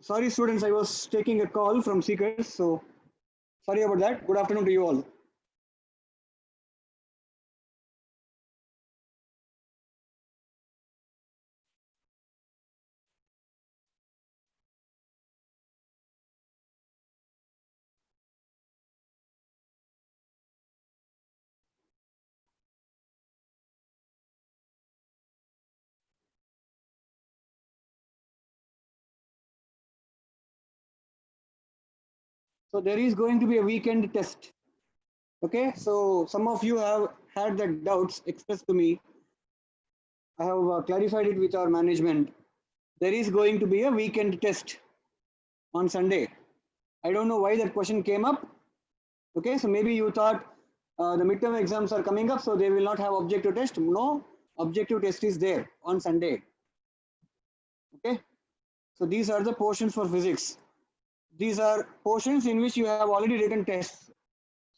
Sorry, students, I was taking a call from Seekers, so sorry about that. Good afternoon to you all. So there is going to be a weekend test. Okay, so some of you have had that doubts expressed to me. I have clarified it with our management. There is going to be a weekend test on Sunday. I don't know why that question came up. Okay, so maybe you thought the midterm exams are coming up, so they will not have objective test. No, objective test is there on Sunday. Okay, so these are the portions for physics. These are portions in which you have already written tests.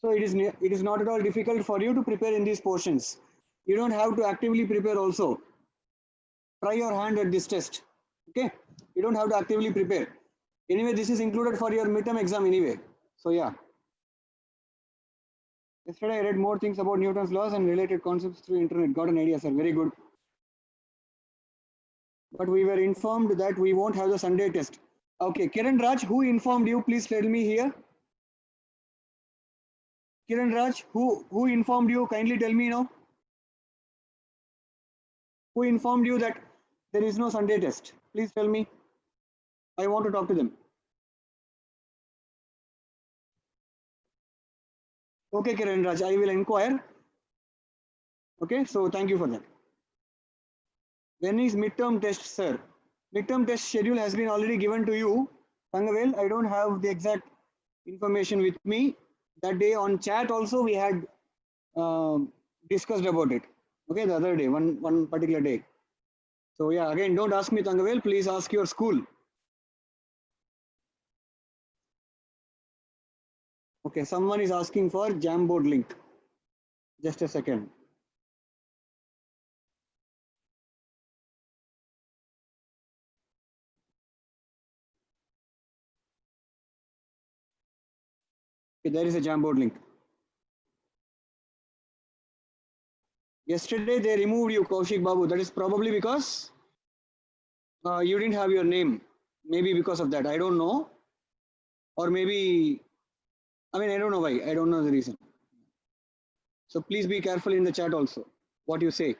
So it is not at all difficult for you to prepare in these portions. You don't have to actively prepare also. Try your hand at this test. Okay, you don't have to actively prepare. Anyway, this is included for your midterm exam anyway. So yeah. Yesterday I read more things about Newton's laws and related concepts through internet. Got an idea, sir. Very good. But we were informed that we won't have the Sunday test. Okay, Kiran Raj, who informed you? Please tell me here. Kiran Raj, who informed you? Kindly tell me now. Who informed you that there is no Sunday test? Please tell me. I want to talk to them. Okay, Kiran Raj, I will inquire. Okay, so thank you for that. When is midterm test, sir? Midterm test schedule has been already given to you. Tangavel, I don't have the exact information with me. That day on chat also we had discussed about it. Okay, the other day, one particular day. So yeah, again, don't ask me Tangavel, please ask your school. Okay, someone is asking for Jamboard link. Just a second. Okay, there is a Jamboard link. Yesterday they removed you, Kaushik Babu. That is probably because you didn't have your name. Maybe because of that. I don't know. Or maybe, I mean, I don't know why. I don't know the reason. So please be careful in the chat also, what you say.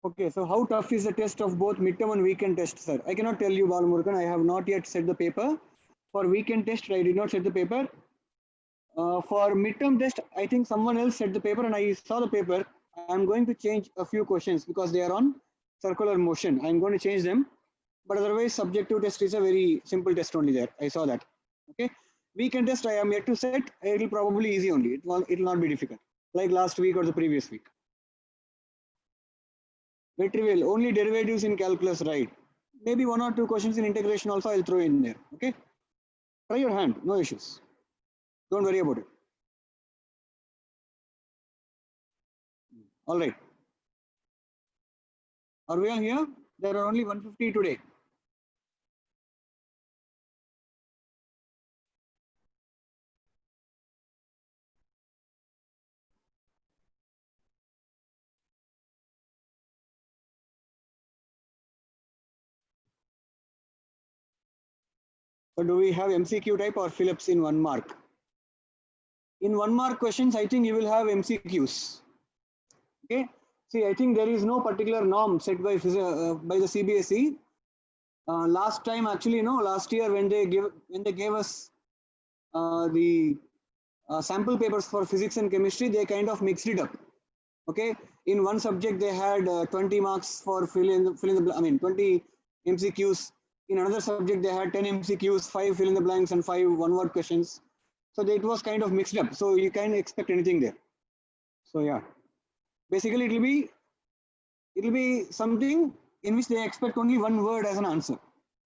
Okay, so how tough is the test of both midterm and weekend test, sir? I cannot tell you, Balmurugan. I have not yet set the paper. For weekend test, I did not set the paper. For midterm test, I think someone else set the paper and I saw the paper. I'm going to change a few questions because they are on circular motion. I'm going to change them. But otherwise, subjective test is a very simple test only there. I saw that. Okay. Weekend test, I am yet to set. It will probably easy only. It will not be difficult. Like last week or the previous week. Very trivial. Only derivatives in calculus, right? Maybe one or two questions in integration also I'll throw in there. Okay. Try your hand. No issues. Don't worry about it. All right. Are we all here? There are only 150 today. So do we have MCQ type or Phillips in 1 mark? In 1 mark questions, I think you will have MCQs. Okay. See, I think there is no particular norm set by the CBSE. Last time, actually, no, last year when they gave us the sample papers for physics and chemistry, they kind of mixed it up. Okay. In one subject, they had 20 marks for fill in the 20 MCQs. In another subject, they had 10 MCQs, 5 fill in the blanks, and 5 one-word questions. So it was kind of mixed up. So you can't expect anything there. So yeah, basically it will be something in which they expect only one word as an answer,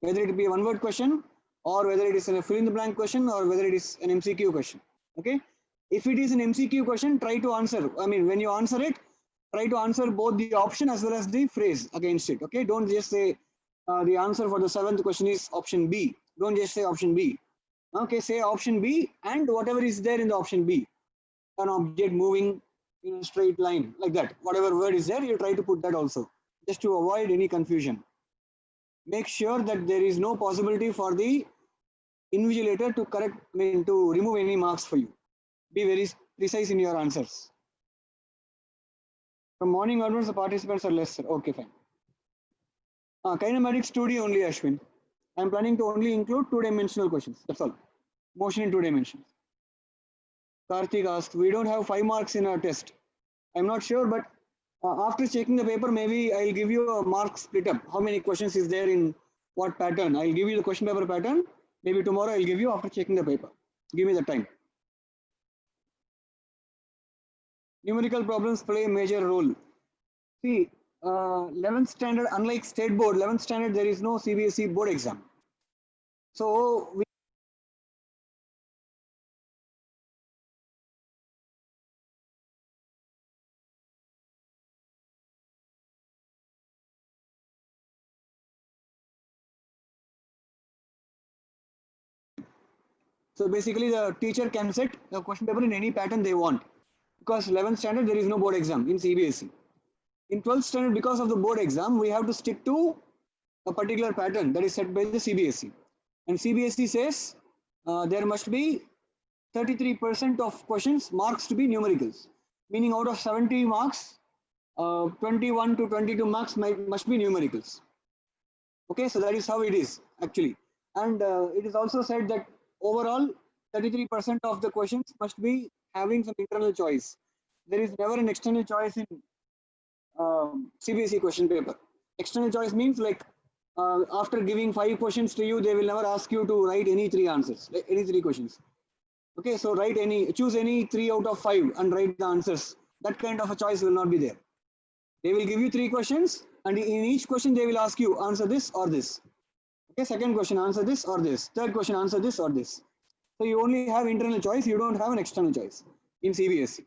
whether it be a one-word question or whether it is a fill in the blank question or whether it is an MCQ question. Okay, If it is an MCQ question, try to answer. I mean, when you answer it, try to answer both the option as well as the phrase against it. Okay, don't just say the answer for the 7th question is option B. Don't just say option B. Okay, say option B and whatever is there in the option B. An object moving in a straight line, like that. Whatever word is there, you try to put that also, just to avoid any confusion. Make sure that there is no possibility for the invigilator to correct, I mean, to remove any marks for you. Be very precise in your answers. From morning onwards, the participants are less. Okay, fine. Kinematics 2D only, Ashwin. I'm planning to only include two-dimensional questions. That's all. Motion in 2 dimensions. Karthik asked, we don't have 5 marks in our test. I'm not sure, but after checking the paper, maybe I'll give you a mark split up. How many questions is there in what pattern? I'll give you the question paper pattern. Maybe tomorrow I'll give you after checking the paper. Give me the time. Numerical problems play a major role. See, 11th standard, unlike state board, 11th standard, there is no CBSE board exam. So, so basically the teacher can set the question paper in any pattern they want. Because 11th standard, there is no board exam in CBSE. In 12th standard, because of the board exam, we have to stick to a particular pattern that is set by the CBSE. And CBSE says there must be 33% of questions marks to be numericals, meaning out of 70 marks, 21 to 22 marks must be numericals. Okay, so that is how it is actually. And it is also said that overall 33% of the questions must be having some internal choice. There is never an external choice in CBSE question paper. External choice means like after giving 5 questions to you, they will never ask you to write any 3 answers, like any 3 questions. Okay, so choose any 3 out of 5 and write the answers. That kind of a choice will not be there. They will give you 3 questions and in each question they will ask you answer this or this. Okay, second question, answer this or this. Third question, answer this or this. So you only have internal choice, you don't have an external choice in CBSE.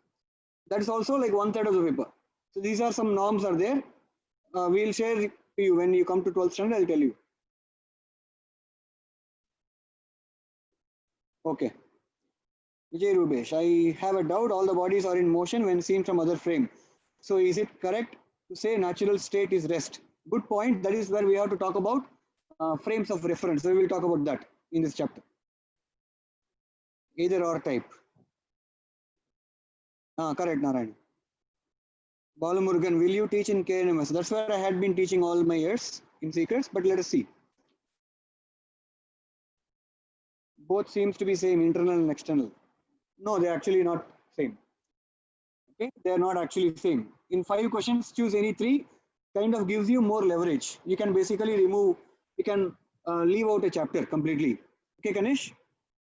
That is also like 1/3 of the paper. So these are some norms are there. We'll share to you when you come to 12th standard, I'll tell you. Okay. Vijay Rubesh, I have a doubt, all the bodies are in motion when seen from other frame. So is it correct to say natural state is rest? Good point. That is where we have to talk about frames of reference. So we will talk about that in this chapter. Either or type. Correct, Narayan. Balamurgan, will you teach in KNMS? That's where I had been teaching all my years in secrets, but let us see. Both seems to be same, internal and external. No, they're actually not same. Okay, they're not actually same. In 5 questions, choose any 3, kind of gives you more leverage. You can basically remove, you can leave out a chapter completely. Okay, Ganesh?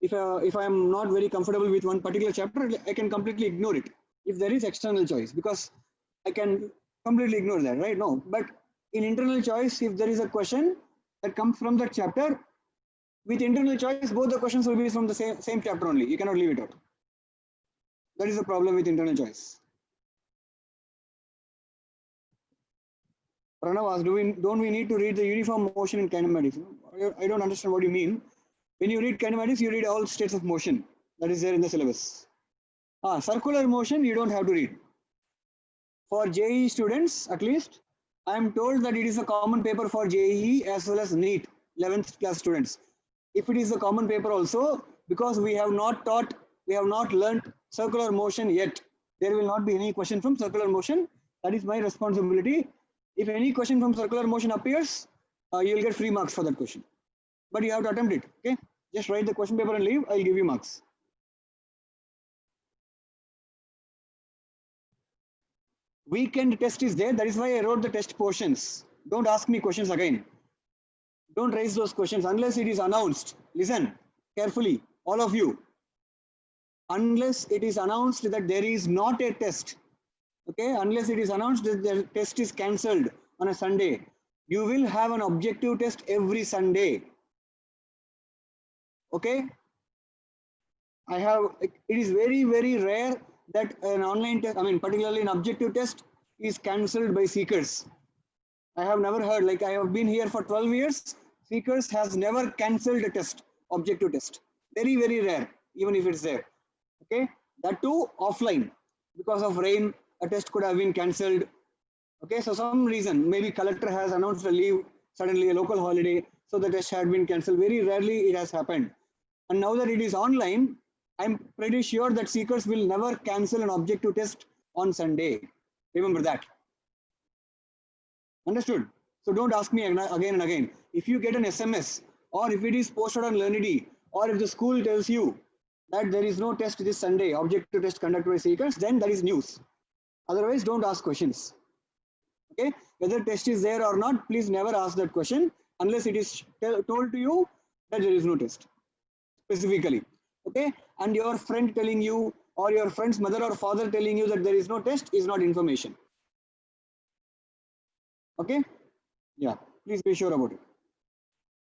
If I am not very comfortable with one particular chapter, I can completely ignore it if there is external choice, because I can completely ignore that, right? No, but in internal choice, if there is a question that comes from that chapter, with internal choice, both the questions will be from the same chapter only. You cannot leave it out. That is the problem with internal choice. Pranav asked, don't we need to read the uniform motion in kinematics? I don't understand what you mean. When you read kinematics, you read all states of motion. That is there in the syllabus. Circular motion, you don't have to read. For JEE students, at least, I am told that it is a common paper for JEE as well as NEET, 11th class students. If it is a common paper also, because we have not learnt circular motion yet, there will not be any question from circular motion. That is my responsibility. If any question from circular motion appears, you will get free marks for that question. But you have to attempt it, okay? Just write the question paper and leave, I'll give you marks. Weekend test is there, that is why I wrote the test portions. Don't ask me questions again. Don't raise those questions unless it is announced. Listen carefully, all of you. Unless it is announced that there is not a test, okay, unless it is announced that the test is cancelled on a Sunday, you will have an objective test every Sunday. Okay? I have, it is very, very rare that an online test, I mean, particularly an objective test is cancelled by seekers. I have never heard, like I have been here for 12 years, seekers has never cancelled a test, objective test. Very, very rare, even if it's there. Okay, that too offline. Because of rain, a test could have been cancelled. Okay, so some reason, maybe collector has announced a leave, suddenly a local holiday, so the test had been cancelled. Very rarely it has happened. And now that it is online, I'm pretty sure that seekers will never cancel an objective test on Sunday. Remember that. Understood? So don't ask me again and again. If you get an SMS or if it is posted on Learnity or if the school tells you that there is no test this Sunday, objective test conducted by seekers, then that is news. Otherwise, don't ask questions. Okay, whether test is there or not, please never ask that question unless it is told to you that there is no test specifically. Okay, and your friend telling you or your friend's mother or father telling you that there is no test is not information. Okay, yeah, please be sure about it.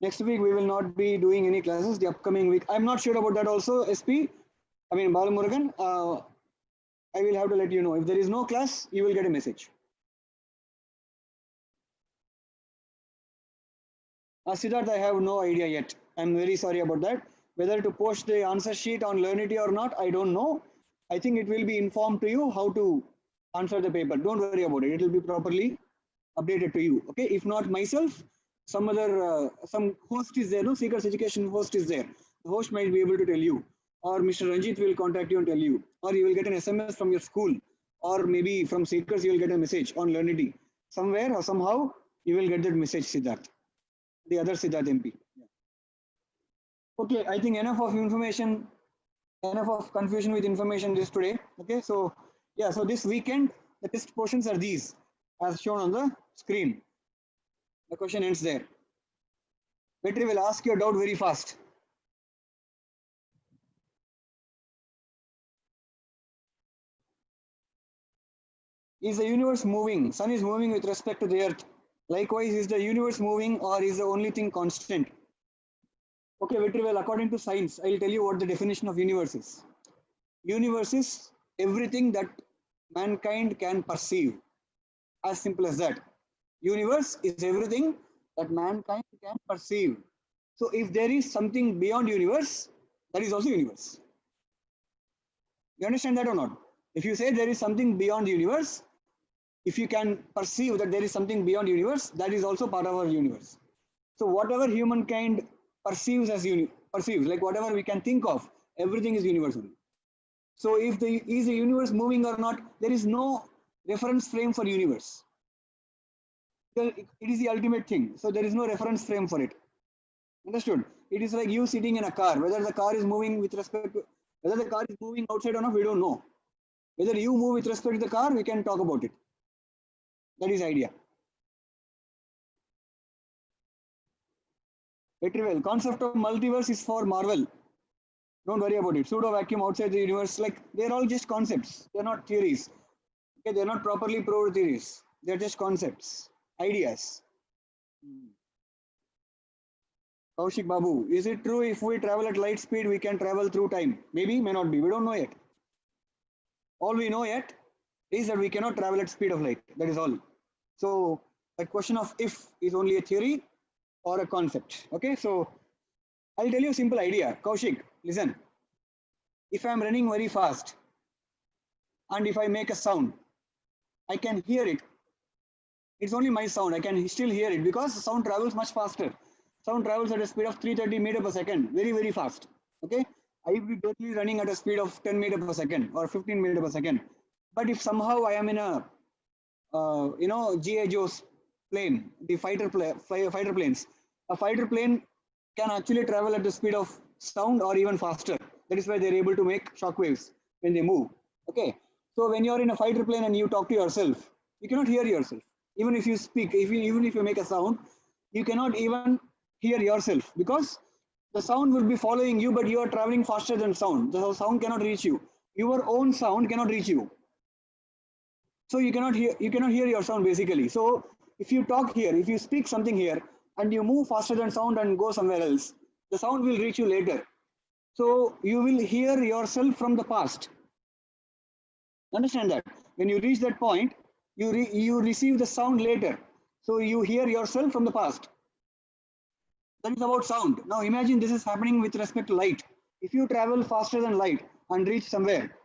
Next week we will not be doing any classes. The upcoming week, I'm not sure about that also. SP, I mean Balamuragan, I will have to let you know. If there is no class, you will get a message. Siddharth, I have no idea yet. I'm very sorry about that. Whether to post the answer sheet on Learnity or not, I don't know. I think it will be informed to you how to answer the paper. Don't worry about it. It will be properly updated to you. Okay. If not myself, some other some host is there. No, Seekers Education host is there. The host might be able to tell you, or Mr. Ranjit will contact you and tell you, or you will get an SMS from your school, or maybe from Seekers you will get a message on Learnity. Somewhere or somehow you will get that message, Siddharth. The other Siddharth MP. Yeah. Okay, I think enough of information, enough of confusion with information this today. Okay, so yeah, so this weekend the test portions are these as shown on the screen. The question ends there. Petri will ask your doubt very fast. Is the universe moving? Sun is moving with respect to the earth. Likewise, is the universe moving or is the only thing constant? Okay, very well. According to science, I'll tell you what the definition of universe is. Universe is everything that mankind can perceive. As simple as that. Universe is everything that mankind can perceive. So if there is something beyond universe, that is also universe. You understand that or not? If you say there is something beyond the universe, if you can perceive that there is something beyond universe, that is also part of our universe. So whatever humankind perceives as perceives, like whatever we can think of, everything is universal. So if is the universe moving or not, there is no reference frame for universe. It is the ultimate thing. So there is no reference frame for it. Understood? It is like you sitting in a car. Whether the car is moving with respect to, whether the car is moving outside or not, we don't know. Whether you move with respect to the car, we can talk about it. That is idea. Very well. Concept of multiverse is for Marvel. Don't worry about it. Pseudo vacuum outside the universe, like they're all just concepts. They're not theories. Okay, they're not properly proved theories. They're just concepts, ideas. Kaushik Babu, is it true if we travel at light speed, we can travel through time? Maybe, may not be. We don't know yet. All we know yet is that we cannot travel at speed of light. That is all. So a question of if is only a theory or a concept. Okay, so I'll tell you a simple idea. Kaushik, listen. If I'm running very fast and if I make a sound, I can hear it. It's only my sound. I can still hear it because the sound travels much faster. Sound travels at a speed of 330 meter per second, very, very fast. Okay, I will be totally running at a speed of 10 meter per second or 15 meter per second. But if somehow I am in a, G.I. Joe's plane, the fighter planes, a fighter plane can actually travel at the speed of sound or even faster. That is why they're able to make shock waves when they move. Okay, so when you're in a fighter plane and you talk to yourself, you cannot hear yourself. Even if you speak, even if you make a sound, you cannot even hear yourself because the sound will be following you, but you are traveling faster than sound. The sound cannot reach you. Your own sound cannot reach you. So you cannot hear your sound basically. So if you talk here, if you speak something here and you move faster than sound and go somewhere else, the sound will reach you later. So you will hear yourself from the past. Understand that when you reach that point, you receive the sound later. So you hear yourself from the past. That is about sound. Now imagine this is happening with respect to light. If you travel faster than light and reach somewhere,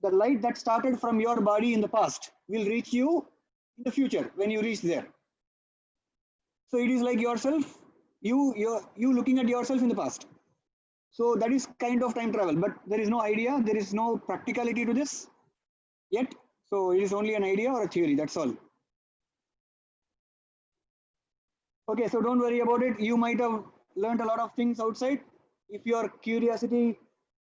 the light that started from your body in the past will reach you in the future when you reach there. So it is like yourself, you looking at yourself in the past. So that is kind of time travel, but there is no idea, there is no practicality to this yet. So it is only an idea or a theory, that's all. Okay, so don't worry about it. You might have learned a lot of things outside. If your curiosity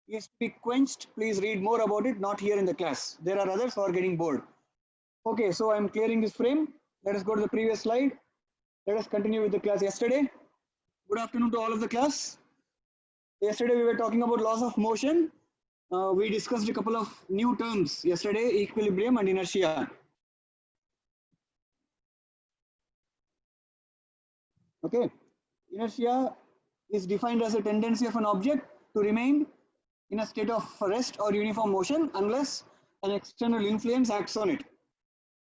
is to be quenched, please read more about it, not here in the class. There are others who are getting bored. Okay, so I'm clearing this frame. Let us go to the previous slide. Let us continue with the class yesterday. Good afternoon to all of the class. Yesterday we were talking about laws of motion. We discussed a couple of new terms yesterday, equilibrium and inertia. Okay, inertia is defined as a tendency of an object to remain in a state of rest or uniform motion unless an external influence acts on it.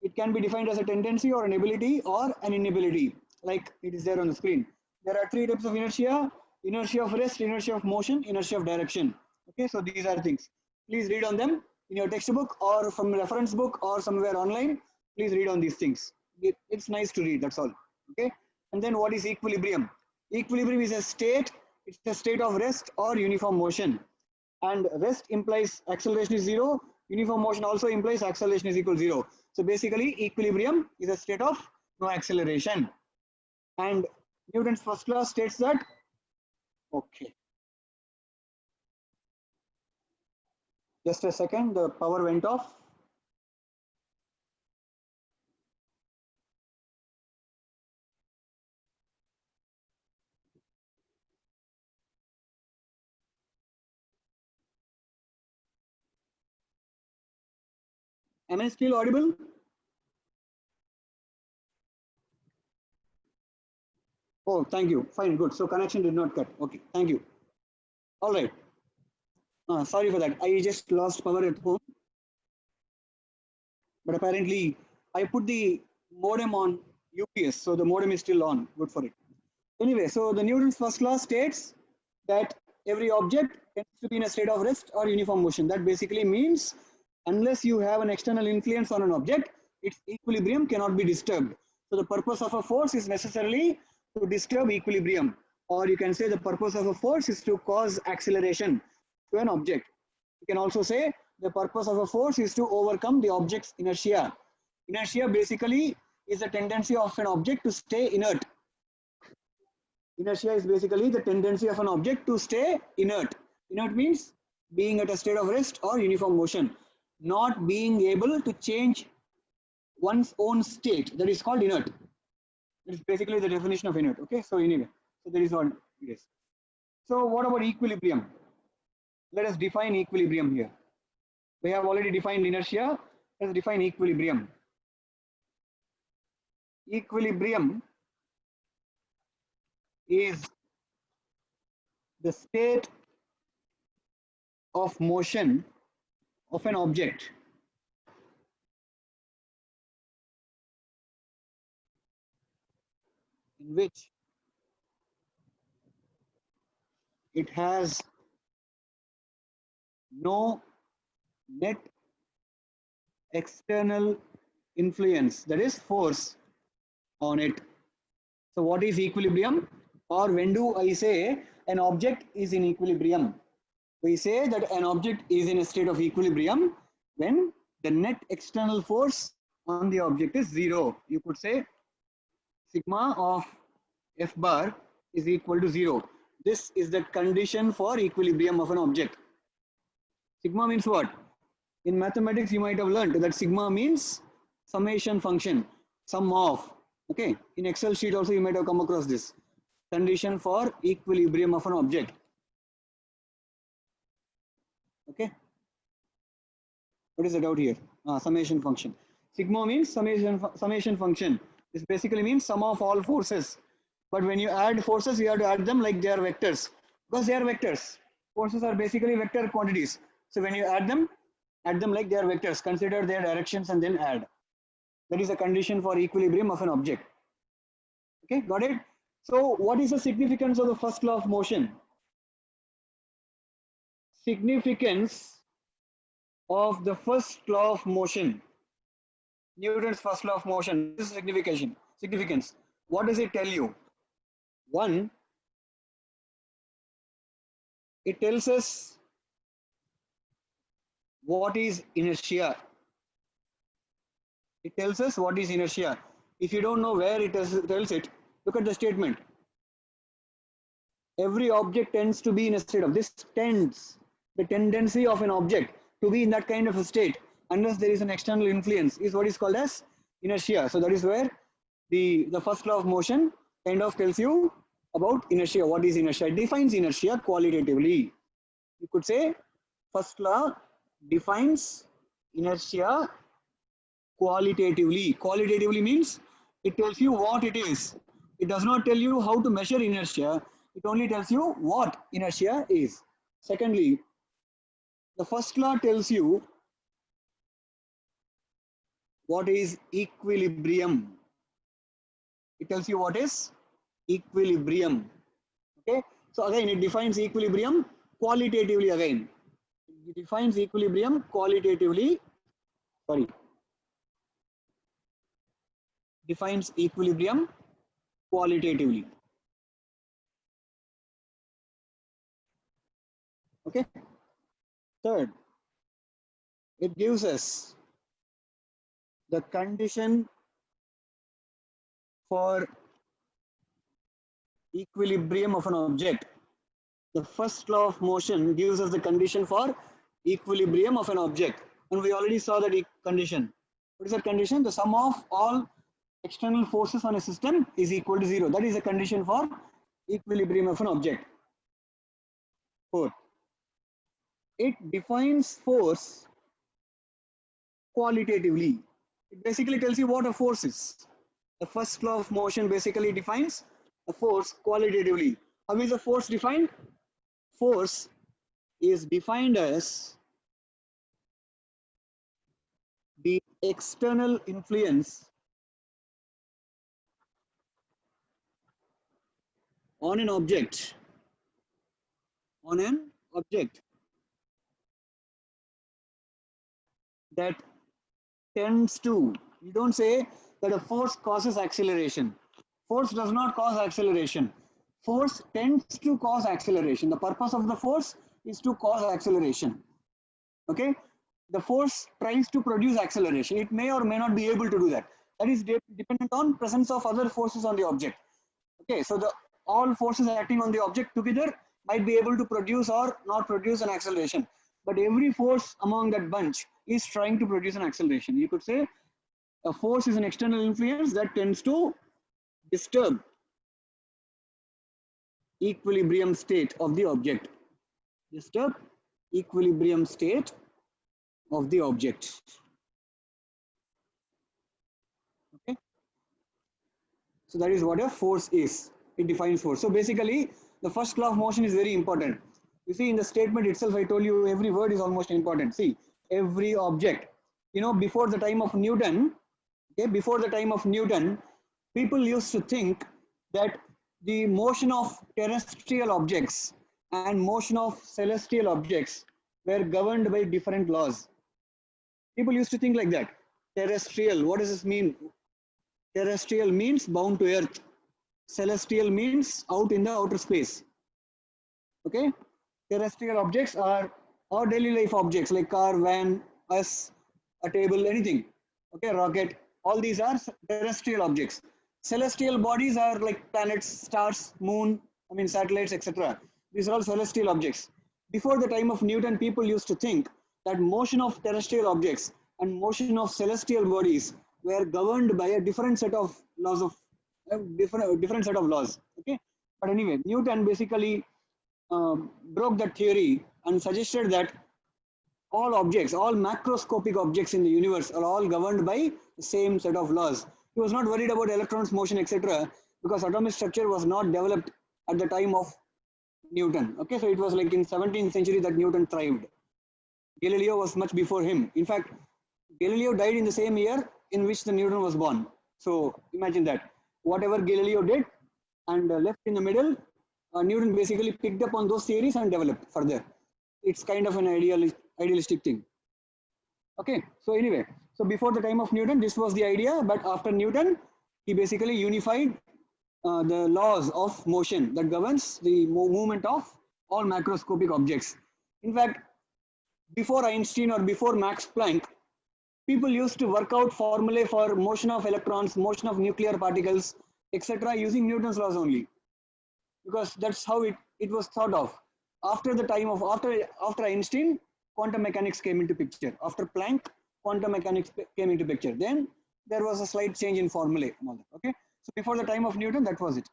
It can be defined as a tendency or an ability or an inability, like it is there on the screen. There are three types of inertia: inertia of rest, inertia of motion, inertia of direction. Okay, so these are things. Please read on them in your textbook or from reference book or somewhere online. Please read on these things. It's nice to read, that's all. Okay, and then what is equilibrium? Equilibrium is a state, it's a state of rest or uniform motion. And rest implies acceleration is zero, uniform motion also implies acceleration is equal to zero. So basically equilibrium is a state of no acceleration. And Newton's first law states that, okay, just a second, the power went off. Am I still audible? Oh, thank you. Fine, good. So connection did not cut. Okay, thank you. All right. Sorry for that. I just lost power at home. But apparently I put the modem on UPS, so the modem is still on. Good for it. Anyway, so the Newton's first law states that every object tends to be in a state of rest or uniform motion. That basically means unless you have an external influence on an object, its equilibrium cannot be disturbed. So the purpose of a force is necessarily to disturb equilibrium, or you can say the purpose of a force is to cause acceleration to an object. You can also say the purpose of a force is to overcome the object's inertia. Inertia basically is a tendency of an object to stay inert. Inertia is basically the tendency of an object to stay inert. Inert means being at a state of rest or uniform motion, not being able to change one's own state. That is called inert. That is basically the definition of inert. Okay, so anyway, so that is what it is. So what about equilibrium? Let us define equilibrium here. We have already defined inertia. Let's define equilibrium. Equilibrium is the state of motion of an object in which it has no net external influence, that is force, on it. So what is equilibrium? Or when do I say an object is in equilibrium? We say that an object is in a state of equilibrium when the net external force on the object is zero. You could say sigma of F bar is equal to zero. This is the condition for equilibrium of an object. Sigma means what? In mathematics, you might have learned that sigma means summation function, sum of. Okay, in Excel sheet also you might have come across this condition for equilibrium of an object. Okay, what is the doubt here? Summation function. Sigma means summation function. This basically means sum of all forces. But when you add forces, you have to add them like they are vectors, because they are vectors. Forces are basically vector quantities. So when you add them like they are vectors. Consider their directions and then add. That is a condition for equilibrium of an object. Okay, got it? So what is the significance of the first law of motion? Significance of the first law of motion. Newton's first law of motion. This is signification. Significance. What does it tell you? One, it tells us what is inertia. It tells us what is inertia. If you don't know where it tells it, look at the statement. Every object tends to be in a state of this tends, the tendency of an object to be in that kind of a state unless there is an external influence is what is called as inertia. So that is where the first law of motion kind of tells you about inertia. What is inertia? It defines inertia qualitatively. You could say first law defines inertia qualitatively. Qualitatively means it tells you what it is. It does not tell you how to measure inertia. It only tells you what inertia is. Secondly, the first law tells you what is equilibrium. It tells you what is equilibrium. Okay. So again, it defines equilibrium qualitatively again. It defines equilibrium qualitatively. Sorry. Defines equilibrium qualitatively. Okay. Third, it gives us the condition for equilibrium of an object. The first law of motion gives us the condition for equilibrium of an object. And we already saw that condition. What is that condition? The sum of all external forces on a system is equal to 0. That is a condition for equilibrium of an object. Fourth, it defines force qualitatively. It basically tells you what a force is. The first law of motion basically defines a force qualitatively. How is a force defined? Force is defined as the external influence on an object that tends to, you don't say that a force causes acceleration. Force does not cause acceleration. Force tends to cause acceleration. The purpose of the force is to cause acceleration. Okay? The force tries to produce acceleration. It may or may not be able to do that. That is dependent on presence of other forces on the object. Okay, so all forces acting on the object together might be able to produce or not produce an acceleration. But every force among that bunch is trying to produce an acceleration. You could say a force is an external influence that tends to disturb equilibrium state of the object. Disturb equilibrium state of the object. Okay. So that is what a force is. It defines force. So basically, the first law of motion is very important. You see, in the statement itself, I told you every word is almost important. See, every object. You know, before the time of Newton, okay, people used to think that the motion of terrestrial objects and motion of celestial objects were governed by different laws. People used to think like that. Terrestrial, what does this mean? Terrestrial means bound to earth. Celestial means out in the outer space. Okay? Terrestrial objects are our daily life objects like car, van, us, a table, anything. Okay, rocket. All these are terrestrial objects. Celestial bodies are like planets, stars, moon, satellites, etc. These are all celestial objects. Before the time of Newton, people used to think that motion of terrestrial objects and motion of celestial bodies were governed by a different set of laws different set of laws. Okay, but anyway, Newton basically broke that theory and suggested that all objects, all macroscopic objects in the universe are all governed by the same set of laws. He was not worried about electrons, motion, etc. because atomic structure was not developed at the time of Newton. Okay, so it was like in 17th century that Newton thrived. Galileo was much before him. In fact, Galileo died in the same year in which the Newton was born. So imagine that. Whatever Galileo did and left in the middle, Newton basically picked up on those theories and developed further. It's kind of an idealistic thing. Okay, so anyway, so before the time of Newton, this was the idea, but after Newton, he basically unified the laws of motion that governs the movement of all macroscopic objects. In fact, before Einstein or before Max Planck, people used to work out formulae for motion of electrons, motion of nuclear particles, etc. using Newton's laws only, because that's how it was thought of. After the time of after Einstein, quantum mechanics came into picture. After Planck, quantum mechanics came into picture. Then there was a slight change in formulae and all that. Okay, so before the time of Newton, that was it.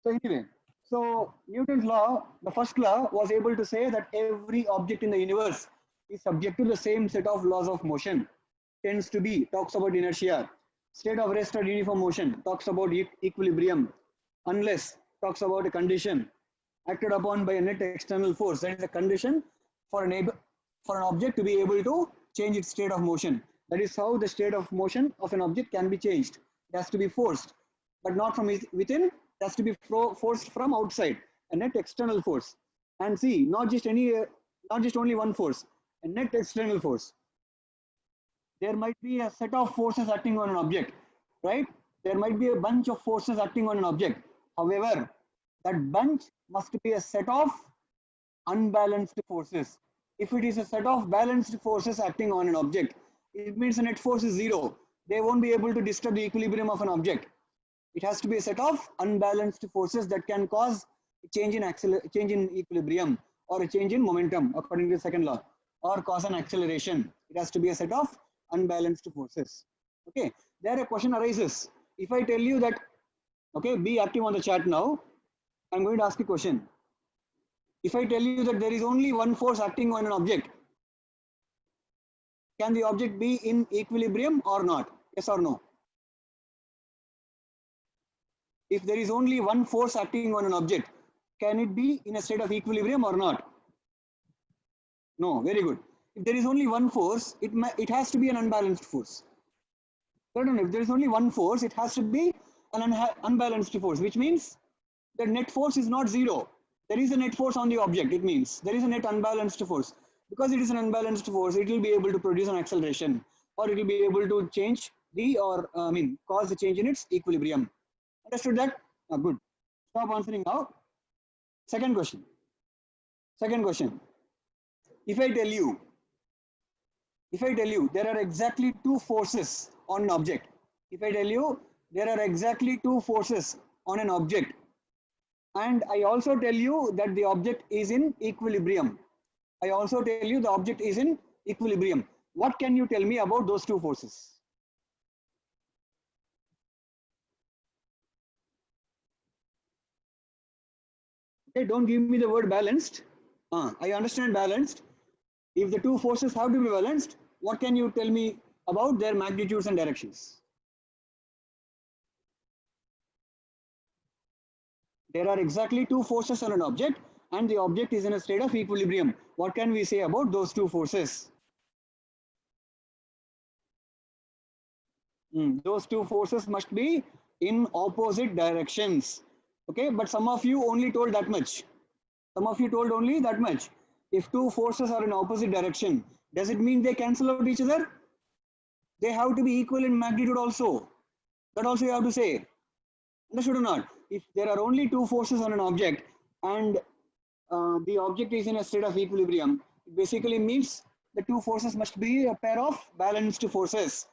So anyway, so Newton's law, the first law, was able to say that every object in the universe is subject to the same set of laws of motion. Tends to be, talks about inertia. State of rest or uniform motion, talks about equilibrium. Unless, talks about a condition acted upon by a net external force. That is a condition for an object to be able to change its state of motion. That is how the state of motion of an object can be changed. It has to be forced, but not from within. It has to be forced from outside, a net external force. And see, not just only one force, a net external force. There might be a set of forces acting on an object, right? There might be a bunch of forces acting on an object. However, that bunch must be a set of unbalanced forces. If it is a set of balanced forces acting on an object, it means the net force is zero. They won't be able to disturb the equilibrium of an object. It has to be a set of unbalanced forces that can cause a change in equilibrium or a change in momentum, according to the second law, or cause an acceleration. It has to be a set of unbalanced forces. Okay, there a question arises. If I tell you that, okay, be active on the chat now, I'm going to ask a question. If I tell you that there is only one force acting on an object, can the object be in equilibrium or not? Yes or no? If there is only one force acting on an object, can it be in a state of equilibrium or not? No, very good. If there is only one force, it has to be an unbalanced force. Certainly, if there is only one force, it has to be an unbalanced force, which means the net force is not zero. There is a net force on the object. It means there is a net unbalanced force. Because it is an unbalanced force, it will be able to produce an acceleration, or it will be able to change cause a change in its equilibrium. Understood that? Good. Stop answering now. Second question. If I tell you there are exactly two forces on an object, if I tell you there are exactly two forces on an object, and I also tell you that the object is in equilibrium, what can you tell me about those two forces? Okay, don't give me the word balanced. I understand balanced. If the two forces have to be balanced, what can you tell me about their magnitudes and directions? There are exactly two forces on an object, and the object is in a state of equilibrium. What can we say about those two forces? Those two forces must be in opposite directions. Okay, but some of you only told that much. If two forces are in opposite direction, does it mean they cancel out each other? They have to be equal in magnitude also. That also you have to say. Understood or not? If there are only two forces on an object and the object is in a state of equilibrium, it basically means the two forces must be a pair of balanced forces.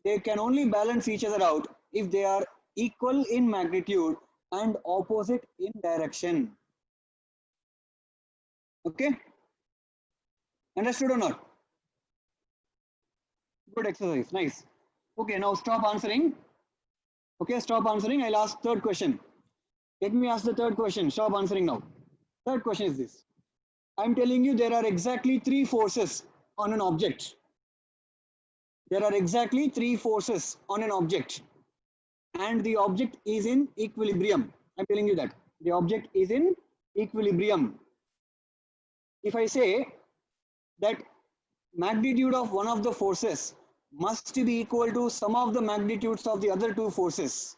They can only balance each other out if they are equal in magnitude and opposite in direction. Okay? Understood or not? Good exercise. Nice. Okay, now stop answering. Okay, stop answering. I'll ask third question. Let me ask the third question. Stop answering now. Third question is this. I'm telling you there are exactly three forces on an object. There are exactly three forces on an object. And the object is in equilibrium. I'm telling you that. The object is in equilibrium. If I say that magnitude of one of the forces must be equal to sum of the magnitudes of the other two forces.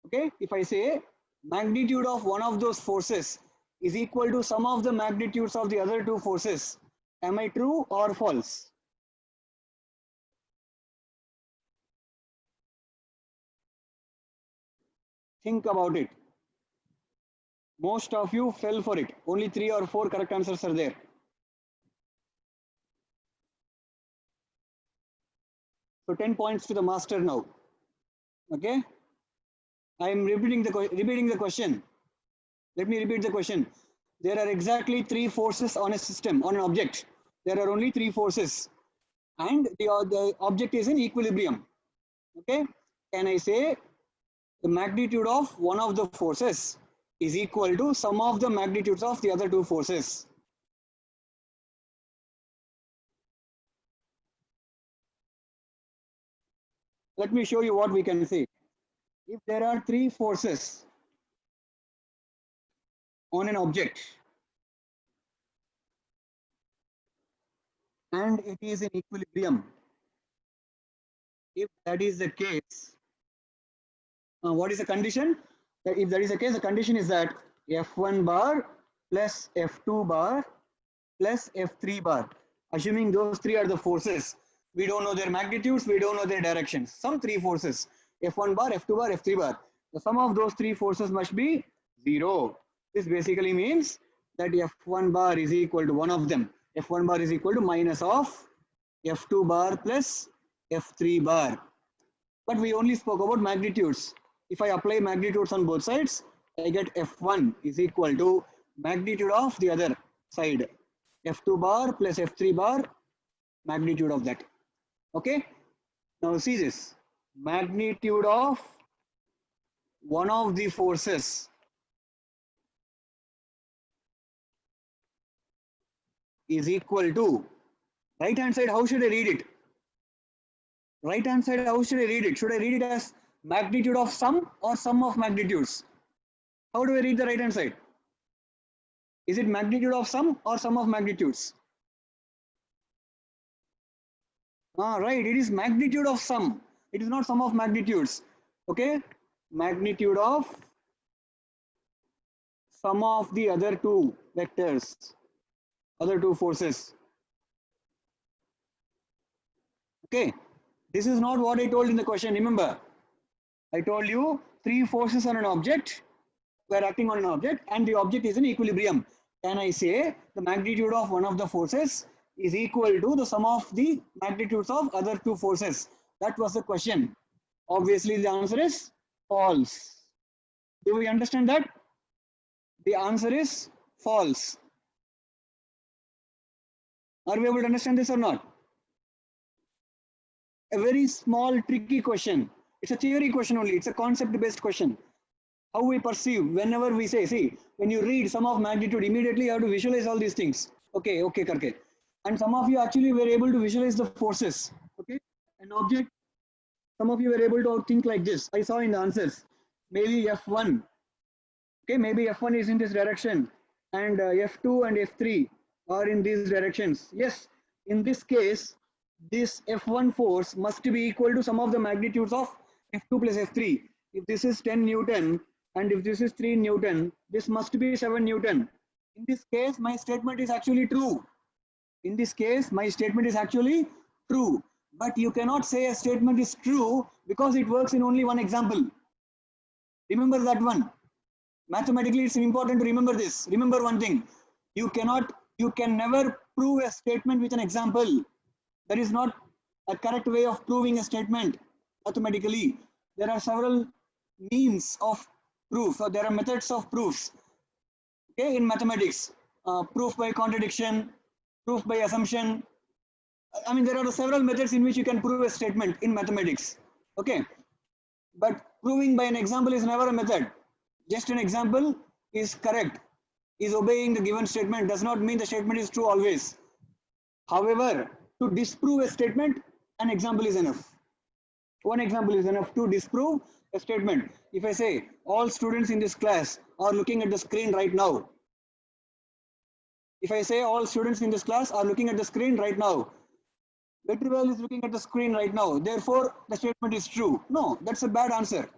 Okay, if I say magnitude of one of those forces is equal to sum of the magnitudes of the other two forces, am I true or false? Think about it. Most of you fell for it. Only 3 or 4 correct answers are there. So 10 points to the master now. Okay. I am repeating the question. Let me repeat the question. There are exactly 3 forces on a system, on an object. There are only 3 forces, and the object is in equilibrium. Okay. Can I say the magnitude of one of the forces is equal to sum of the magnitudes of the other two forces? Let me show you what we can say. If there are 3 forces on an object and it is in equilibrium, if that is the case, what is the condition? If that is the case, the condition is that F1 bar plus F2 bar plus F3 bar, assuming those 3 are the forces. We don't know their magnitudes, we don't know their directions. Some 3 forces, F1 bar, F2 bar, F3 bar. The sum of those 3 forces must be 0. This basically means that F1 bar is equal to one of them. F1 bar is equal to minus of F2 bar plus F3 bar. But we only spoke about magnitudes. If I apply magnitudes on both sides, I get F1 is equal to magnitude of the other side. F2 bar plus F3 bar, magnitude of that. Okay. Now see this. Magnitude of one of the forces is equal to, right hand side, how should I read it? Right hand side, how should I read it? Should I read it as magnitude of sum or sum of magnitudes? How do I read the right hand side? Is it magnitude of sum or sum of magnitudes? Right, it is magnitude of sum. It is not sum of magnitudes. Okay, magnitude of sum of the other two vectors, other two forces. Okay, this is not what I told in the question. Remember, I told you 3 forces on an object were acting on an object and the object is in equilibrium. Can I say the magnitude of one of the forces is equal to the sum of the magnitudes of other 2 forces? That was the question. Obviously, the answer is false. Do we understand that? The answer is false. Are we able to understand this or not? A very small, tricky question. It's a theory question only. It's a concept-based question. How we perceive whenever we say, see, when you read sum of magnitude, immediately you have to visualize all these things. Okay, karke. And some of you actually were able to visualize the forces. Okay, an object. Some of you were able to think like this. I saw in the answers. Maybe F1. Okay, maybe F1 is in this direction, and F2 and F3 are in these directions. Yes, in this case, this F1 force must be equal to sum of the magnitudes of F2 plus F3. If this is 10 Newton and if this is 3 Newton, this must be 7 Newton. In this case, my statement is actually true. In this case, my statement is actually true. But you cannot say a statement is true because it works in only one example. Remember that one. Mathematically, it's important to remember this. Remember one thing. You can never prove a statement with an example. That is not a correct way of proving a statement mathematically. There are several means of proof, or there are methods of proofs. Okay, in mathematics, proof by contradiction, proof by assumption. I mean, there are several methods in which you can prove a statement in mathematics. Okay, but proving by an example is never a method. Just an example is correct, is obeying the given statement, does not mean the statement is true always. However, to disprove a statement, an example is enough. One example is enough to disprove a statement. If I say all students in this class are looking at the screen right now, if I say all students in this class are looking at the screen right now, Vetrivel is looking at the screen right now, therefore the statement is true. No, that's a bad answer.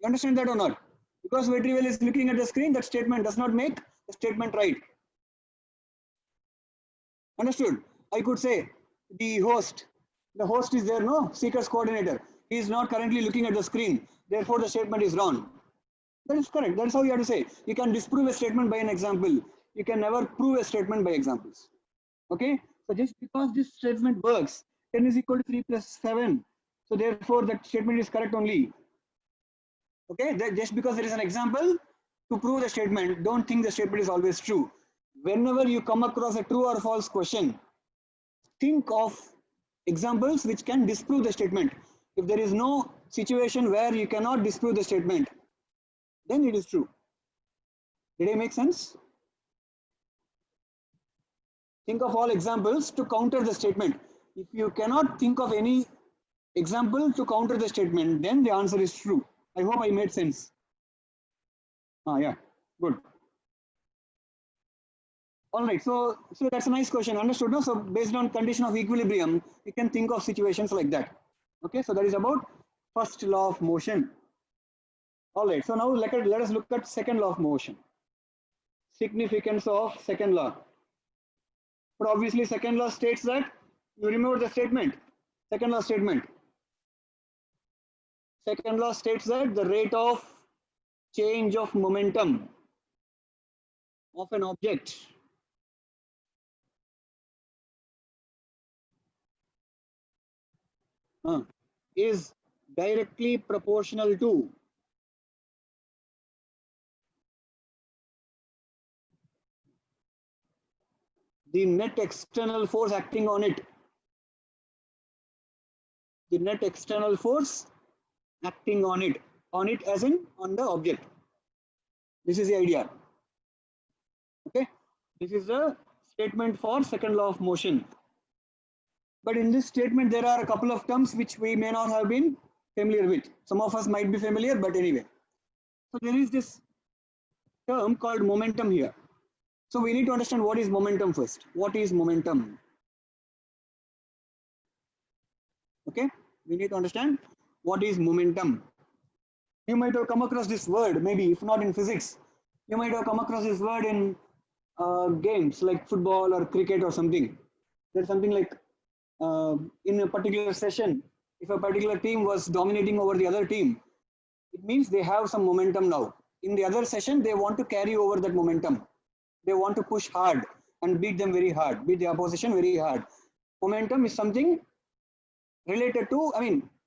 You understand that or not? Because Vetrivel is looking at the screen, that statement does not make the statement right. Understood? I could say the host is there, no? Seekers coordinator. He is not currently looking at the screen, therefore the statement is wrong. That is correct. That's how you have to say. You can disprove a statement by an example. You can never prove a statement by examples. Okay? So just because this statement works, 10 is equal to 3 plus 7. So therefore that statement is correct only. Okay? That just because there is an example to prove the statement, don't think the statement is always true. Whenever you come across a true or false question, think of examples which can disprove the statement. If there is no situation where you cannot disprove the statement, then it is true. Did I make sense? Think of all examples to counter the statement. If you cannot think of any example to counter the statement, then the answer is true. I hope I made sense. Yeah, good. All right, so that's a nice question. Understood? No? So based on condition of equilibrium, you can think of situations like that. Okay, so that is about first law of motion. All right, so now let us look at second law of motion. Significance of second law. But obviously second law states that, you remember the statement, second law statement. Second law states that the rate of change of momentum of an object is directly proportional to the net external force acting on it. The net external force acting on it as in on the object. This is the idea. Okay, this is the statement for second law of motion. But in this statement, there are a couple of terms which we may not have been familiar with. Some of us might be familiar, but anyway. So there is this term called momentum here. So we need to understand what is momentum first. What is momentum? Okay, we need to understand what is momentum. You might have come across this word, maybe if not in physics, you might have come across this word in games like football or cricket or something. There's something like in a particular session, if a particular team was dominating over the other team, it means they have some momentum now. In the other session, they want to carry over that momentum. They want to push hard and beat them very hard, beat the opposition very hard. Momentum is something related to,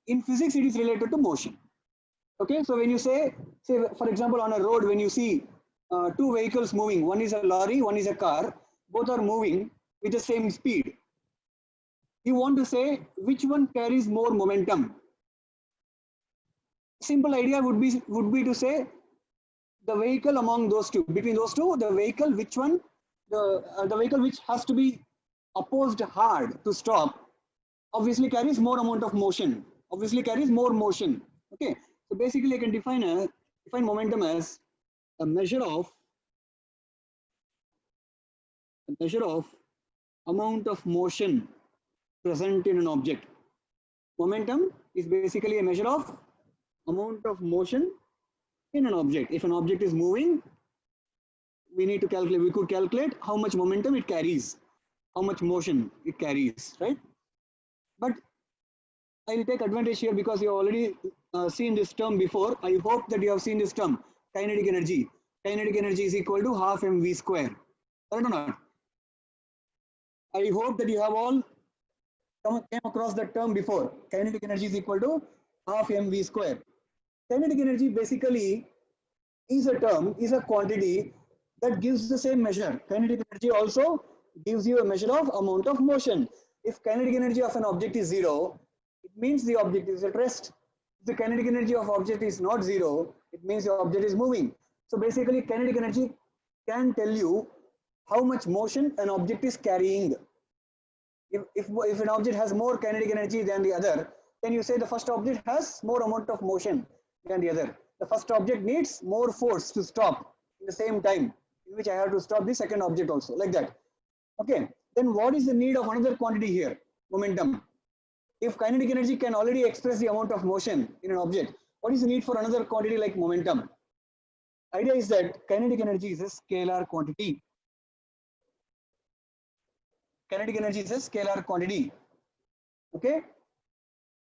in physics, it is related to motion. Okay, so when you say for example, on a road, when you see two vehicles moving, one is a lorry, one is a car, both are moving with the same speed. You want to say which one carries more momentum. Simple idea would be to say the vehicle among those two, between those two, the vehicle which one, the vehicle which has to be opposed hard to stop, obviously carries more amount of motion. Obviously carries more motion. Okay, so basically I can define momentum as a measure of amount of motion present in an object. Momentum is basically a measure of amount of motion in an object. If an object is moving, we could calculate how much momentum it carries, how much motion it carries, right? But I'll take advantage here because you have already seen this term before. I hope that you have seen this term, kinetic energy. Kinetic energy is equal to half mv square. Correct or not? I hope that you have all came across that term before. Kinetic energy is equal to half mv square. Kinetic energy basically is a quantity that gives the same measure. Kinetic energy also gives you a measure of amount of motion. If kinetic energy of an object is zero, it means the object is at rest. If the kinetic energy of object is not zero, it means the object is moving. So basically, kinetic energy can tell you how much motion an object is carrying. If an object has more kinetic energy than the other, then you say the first object has more amount of motion than the other. The first object needs more force to stop in the same time in which I have to stop the second object also, like that. Okay, then what is the need of another quantity here? Momentum. If kinetic energy can already express the amount of motion in an object, what is the need for another quantity like momentum? Idea is that kinetic energy is a scalar quantity. Kinetic energy is a scalar quantity. Okay,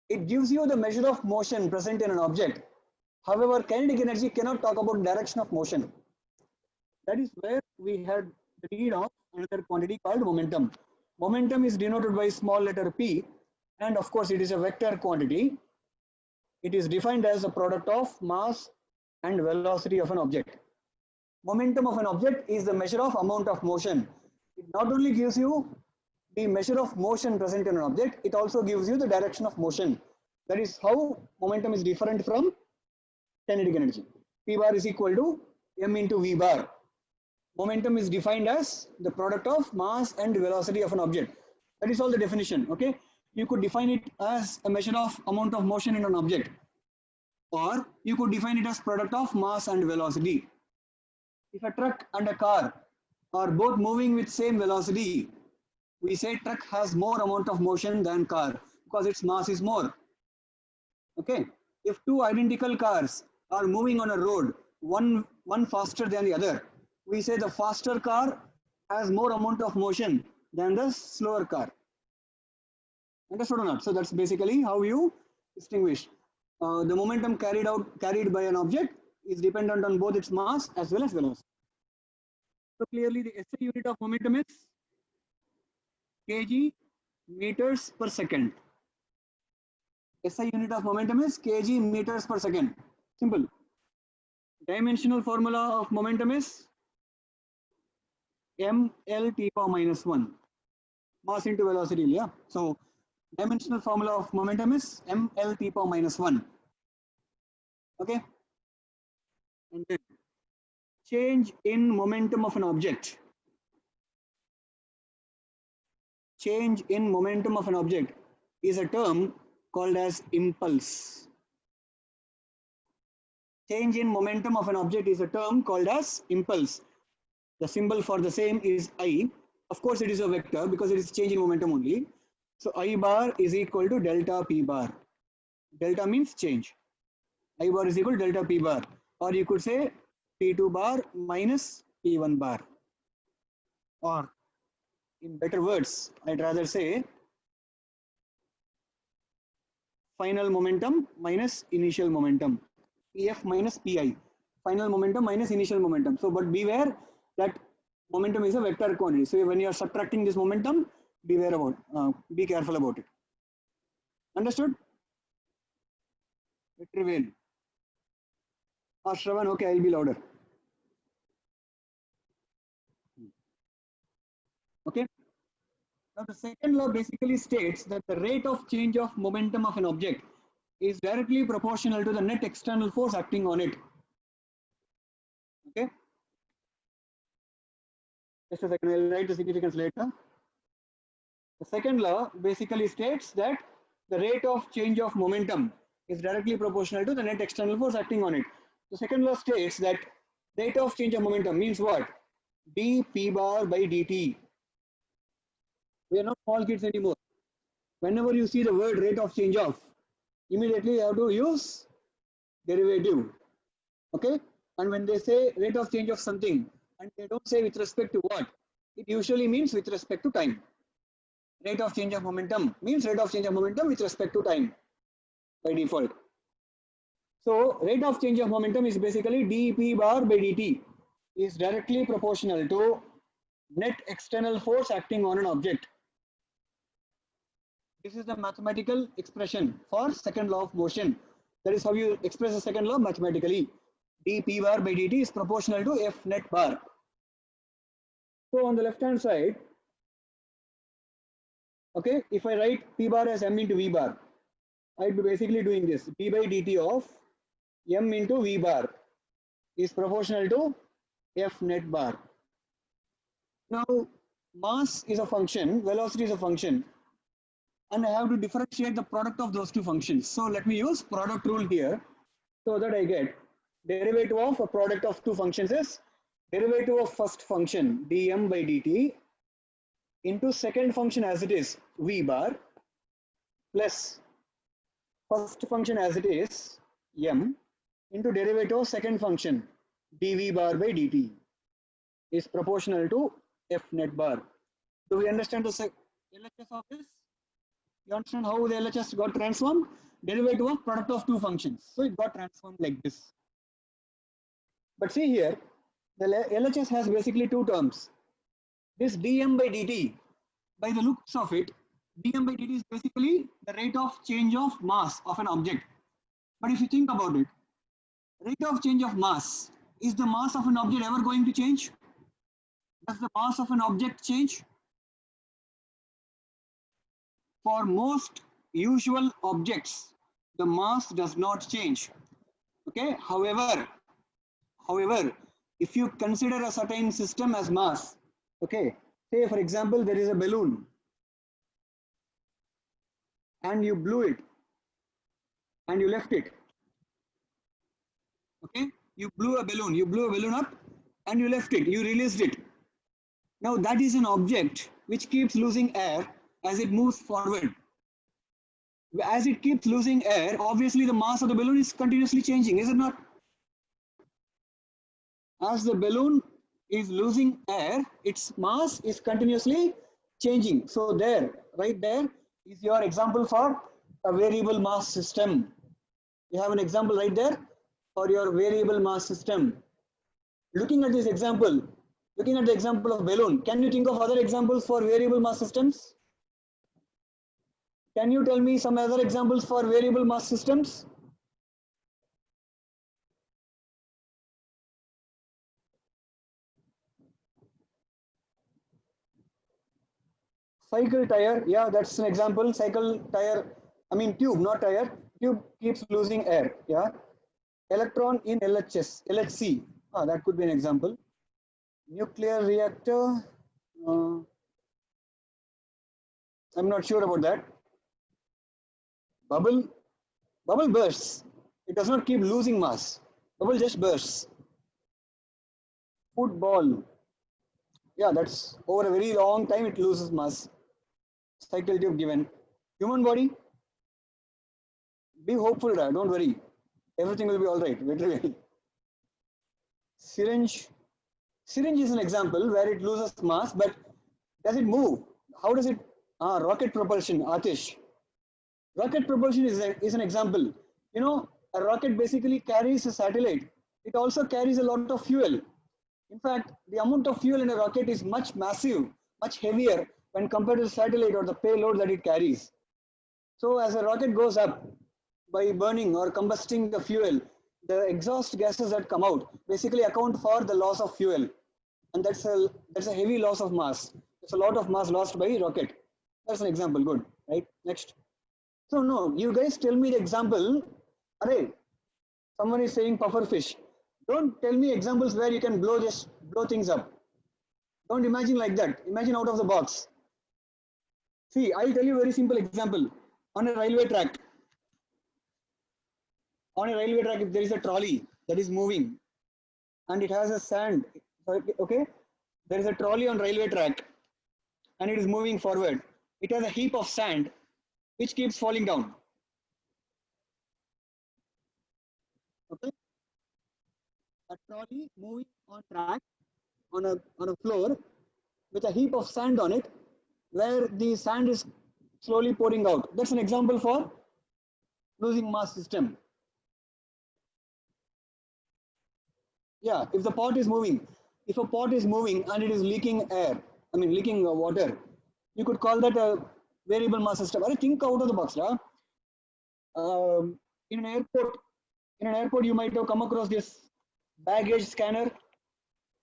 it gives you the measure of motion present in an object. However, kinetic energy cannot talk about direction of motion. That is where we had the need of another quantity called momentum. Momentum is denoted by small letter p, and of course it is a vector quantity. It is defined as a product of mass and velocity of an object. Momentum of an object is the measure of amount of motion. It not only gives you the measure of motion present in an object, it also gives you the direction of motion. That is how momentum is different from kinetic energy. P bar is equal to m into v bar. Momentum is defined as the product of mass and velocity of an object. That is all the definition. Okay, you could define it as a measure of amount of motion in an object, or you could define it as product of mass and velocity. If a truck and a car are both moving with same velocity, we say truck has more amount of motion than car because its mass is more. Okay, if two identical cars are moving on a road, one faster than the other, we say the faster car has more amount of motion than the slower car. Understood or not? So that's basically how you distinguish. The momentum carried by an object is dependent on both its mass as well as velocity. So clearly the SI unit of momentum is kg meters per second. SI unit of momentum is kg meters per second. Simple. Dimensional formula of momentum is ml t power minus 1. Mass into velocity. Yeah. So dimensional formula of momentum is ml t power minus 1. Okay. And then change in momentum of an object. Change in momentum of an object is a term called as impulse. Change in momentum of an object is a term called as impulse. The symbol for the same is I. Of course, it is a vector because it is change in momentum only. So I bar is equal to delta P bar. Delta means change. I bar is equal to delta P bar. Or you could say P2 bar minus P1 bar. Or in better words, I'd rather say final momentum minus initial momentum. PF minus PI. Final momentum minus initial momentum. So, but beware that momentum is a vector quantity. So, when you are subtracting this momentum, be careful about it. Understood? Trivial. Shravan, okay, I'll be louder. Okay. Now, the second law basically states that the rate of change of momentum of an object is directly proportional to the net external force acting on it. Okay. Just a second, I'll write the significance later. The second law basically states that the rate of change of momentum is directly proportional to the net external force acting on it. The second law states that rate of change of momentum means what? dP bar by dt. We are not small kids anymore. Whenever you see the word rate of change of, immediately you have to use derivative. Okay? And when they say rate of change of something, and they don't say with respect to what, it usually means with respect to time. Rate of change of momentum means rate of change of momentum with respect to time by default. So rate of change of momentum is basically dP bar by dt is directly proportional to net external force acting on an object. This is the mathematical expression for second law of motion. That is how you express the second law mathematically. dP bar by dt is proportional to F net bar. So on the left hand side, okay, if I write P bar as m into V bar, I'd be basically doing this. d by dt of m into V bar is proportional to F net bar. Now, mass is a function, velocity is a function. and I have to differentiate the product of those two functions. So let me use product rule here so that I get derivative of a product of two functions is derivative of first function dm by dt into second function as it is v bar plus first function as it is m into derivative of second function dv bar by dt is proportional to f net bar. Do we understand the LHS of this? You understand how the LHS got transformed? Derivative of product of two functions. So it got transformed like this. But see here, the LHS has basically two terms. This dm by dt, by the looks of it, dm by dt is basically the rate of change of mass of an object. But if you think about it, rate of change of mass, is the mass of an object ever going to change? Does the mass of an object change? For most usual objects, the mass does not change. Okay. However, if you consider a certain system as mass, okay, say for example, there is a balloon and you blew it and you left it. Okay, you blew a balloon up and you left it, you released it. Now that is an object which keeps losing air as it moves forward. As it keeps losing air, obviously the mass of the balloon is continuously changing, is it not? As the balloon is losing air, its mass is continuously changing. So there, right there is your example for a variable mass system. You have an example right there for your variable mass system. Looking at this example, looking at the example of balloon, can you think of other examples for variable mass systems? Can you tell me some other examples for variable mass systems? Cycle tire, yeah, that's an example. Cycle tire, I mean tube, not tire. Tube keeps losing air, yeah. Electron in LHC, that could be an example. Nuclear reactor, I'm not sure about that. Bubble bursts. It does not keep losing mass. Bubble just bursts. Football, yeah, that's over a very long time it loses mass. Cycle tube given. Human body, be hopeful, don't worry. Everything will be all right. Wait. Syringe is an example where it loses mass, but does it move? How does it? Rocket propulsion, Atish. Rocket propulsion is an example. You know, a rocket basically carries a satellite. It also carries a lot of fuel. In fact, the amount of fuel in a rocket is much massive, much heavier when compared to the satellite or the payload that it carries. So as a rocket goes up, by burning or combusting the fuel, the exhaust gases that come out basically account for the loss of fuel. And that's a heavy loss of mass. It's a lot of mass lost by rocket. That's an example, good, right? Next. So no, you guys tell me the example. Array, someone is saying puffer fish. Don't tell me examples where you can blow things up. Don't imagine like that. Imagine out of the box. See, I'll tell you a very simple example. On a railway track, if there is a trolley that is moving and it has a sand, okay, there is a trolley on railway track and it is moving forward. It has a heap of sand which keeps falling down. Okay, a trolley moving on track on a floor with a heap of sand on it, where the sand is slowly pouring out. That's an example for losing mass system. Yeah, if the pot is moving, if a pot is moving and it is leaking air, leaking water, you could call that a variable mass system. Think out of the box, right? In an airport, you might have come across this baggage scanner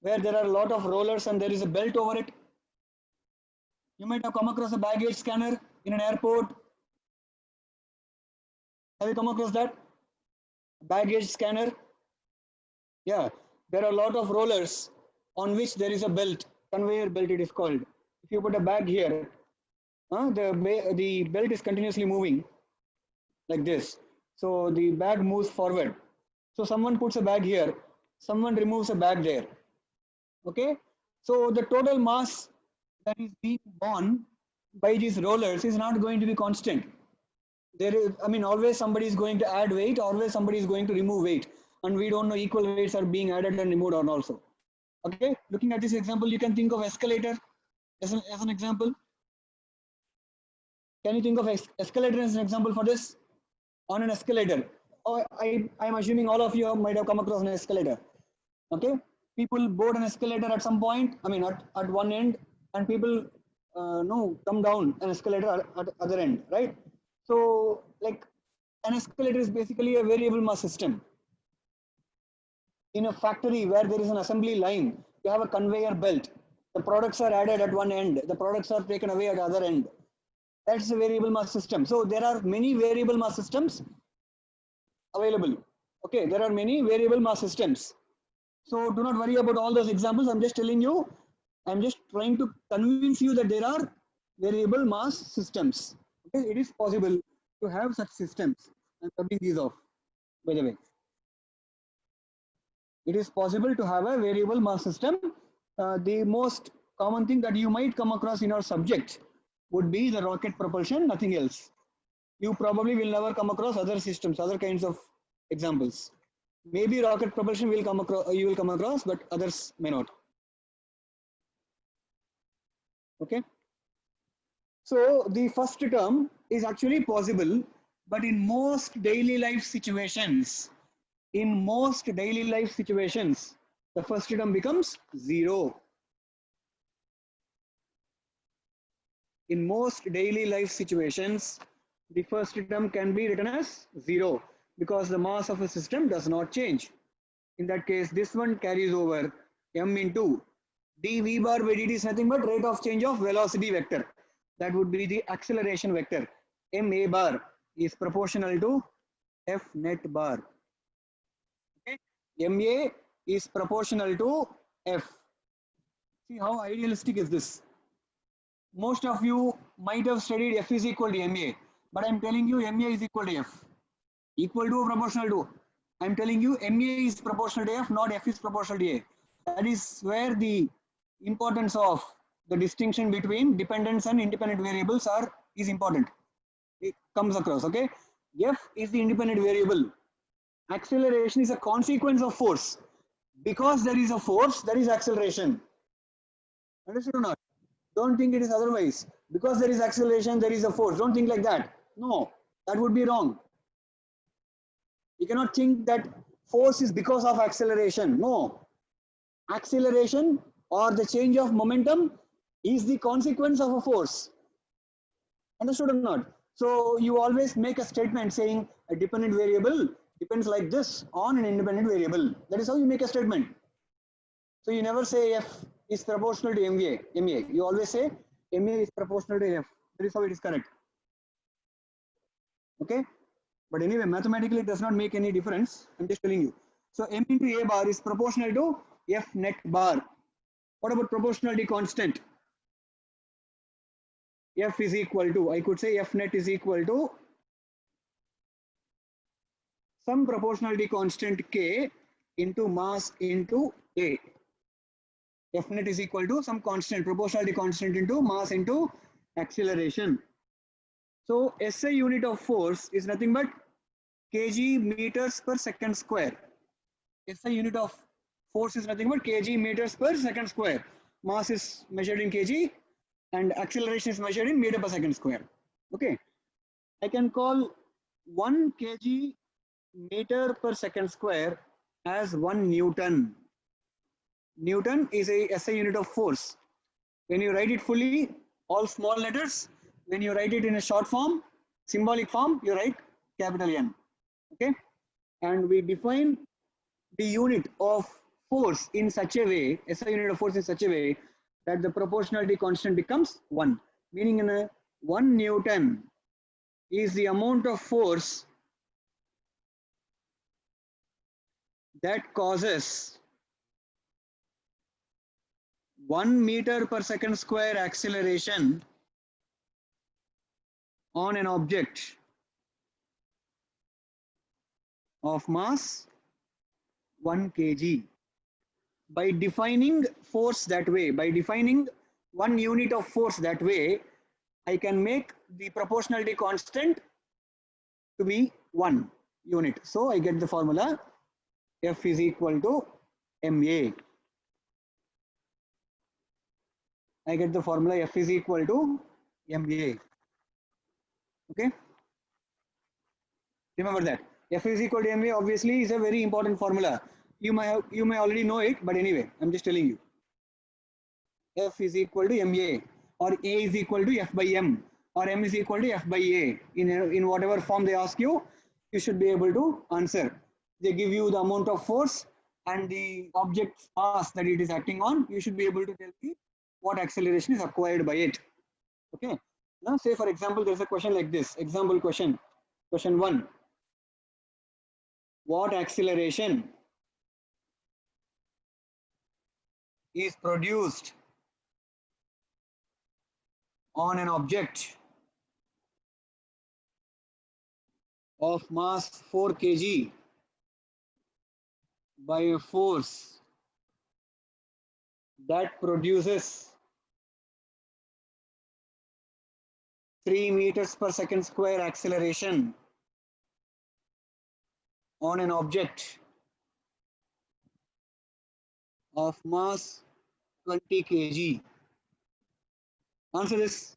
where there are a lot of rollers and there is a belt over it. You might have come across a baggage scanner in an airport. Have you come across that? Baggage scanner? Yeah, there are a lot of rollers on which there is a belt, conveyor belt it is called. If you put a bag here, the belt is continuously moving like this. So the bag moves forward. So someone puts a bag here, someone removes a bag there. Okay. So the total mass that is being borne by these rollers is not going to be constant. There is, I mean, always somebody is going to add weight, always somebody is going to remove weight. And we don't know equal weights are being added and removed on also. Okay. Looking at this example, you can think of escalator as an example. Can you think of escalator as an example for this? On an escalator. Or I'm assuming all of you might have come across an escalator. Okay, people board an escalator at some point. I mean, at one end, and people no come down an escalator at other end, right? So, like an escalator is basically a variable mass system. In a factory where there is an assembly line, you have a conveyor belt. The products are added at one end, the products are taken away at the other end. That's a variable mass system. So there are many variable mass systems available. Okay, there are many variable mass systems. So do not worry about all those examples. I'm just telling you, I'm just trying to convince you that there are variable mass systems. Okay, it is possible to have such systems. I'm rubbing these off, by the way. It is possible to have a variable mass system. The most common thing that you might come across in our subject would be the rocket propulsion, nothing else. You probably will never come across other systems, other kinds of examples. Maybe rocket propulsion will come across, you will come across, but others may not. Okay. So the first term is actually possible, but in most daily life situations, the first term becomes 0. In most daily life situations, the first term can be written as 0 because the mass of a system does not change. In that case, this one carries over m into dv bar by dt is nothing but rate of change of velocity vector. That would be the acceleration vector. ma bar is proportional to f net bar. Okay? ma is proportional to f. See how idealistic is this? Most of you might have studied f is equal to ma, but I'm telling you ma is equal to f. Equal to or proportional to? I'm telling you ma is proportional to f, not f is proportional to a. That is where the importance of the distinction between dependent and independent variables is important. It comes across, okay? F is the independent variable. Acceleration is a consequence of force. Because there is a force, there is acceleration. Understood or not? Don't think it is otherwise. Because there is acceleration, there is a force. Don't think like that. No, that would be wrong. You cannot think that force is because of acceleration. No. Acceleration or the change of momentum is the consequence of a force. Understood or not? So you always make a statement saying a dependent variable depends like this on an independent variable. That is how you make a statement. So you never say f is proportional to ma. You always say ma is proportional to f. That is how it is correct. Okay? But anyway, mathematically it does not make any difference. I'm just telling you. So m into a bar is proportional to f net bar. What about proportionality constant? F is equal to, I could say f net is equal to some proportionality constant k into mass into a. F net is equal to some constant, proportionality constant into mass into acceleration. So SI unit of force is nothing but kg meters per second square. SI unit of force is nothing but kg meters per second square. Mass is measured in kg and acceleration is measured in meter per second square. Okay. I can call 1 kg meter per second square as 1 Newton. Newton is a SI unit of force. When you write it fully, all small letters. When you write it in a short form, symbolic form, you write capital N. Okay? And we define the unit of force in such a way, SI unit of force in such a way that the proportionality constant becomes 1. Meaning in a 1 Newton is the amount of force that causes 1 meter per second square acceleration on an object of mass 1 kg. By defining force that way, by defining one unit of force that way, I can make the proportionality constant to be 1 unit. So I get the formula F is equal to MA. I get the formula F is equal to MA. Okay. Remember that F is equal to MA obviously is a very important formula. You may already know it, but anyway, I'm just telling you. F is equal to MA, or A is equal to F by M, or M is equal to F by A. In whatever form they ask you, you should be able to answer. They give you the amount of force and the object's mass that it is acting on. You should be able to tell me what acceleration is acquired by it. Okay. Now, say for example, there is a question like this. Example question. Question 1. What acceleration is produced on an object of mass 4 kg by a force that produces 3 meters per second square acceleration on an object of mass 20 kg. Answer this.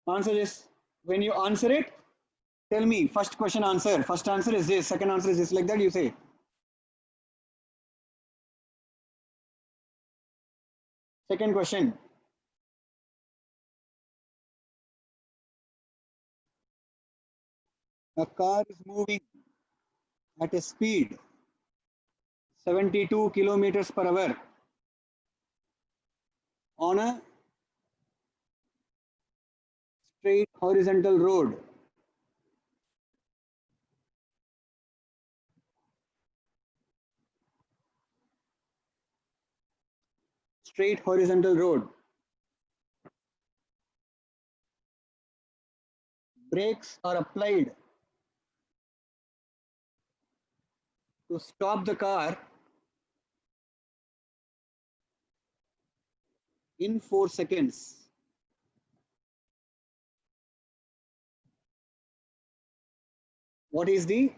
Answer this. When you answer it, tell me first question answer. First answer is this, second answer is this, like that you say. Second question. A car is moving at a speed 72 kilometers per hour on a straight horizontal road. Straight horizontal road. Brakes are applied to stop the car in 4 seconds. What is the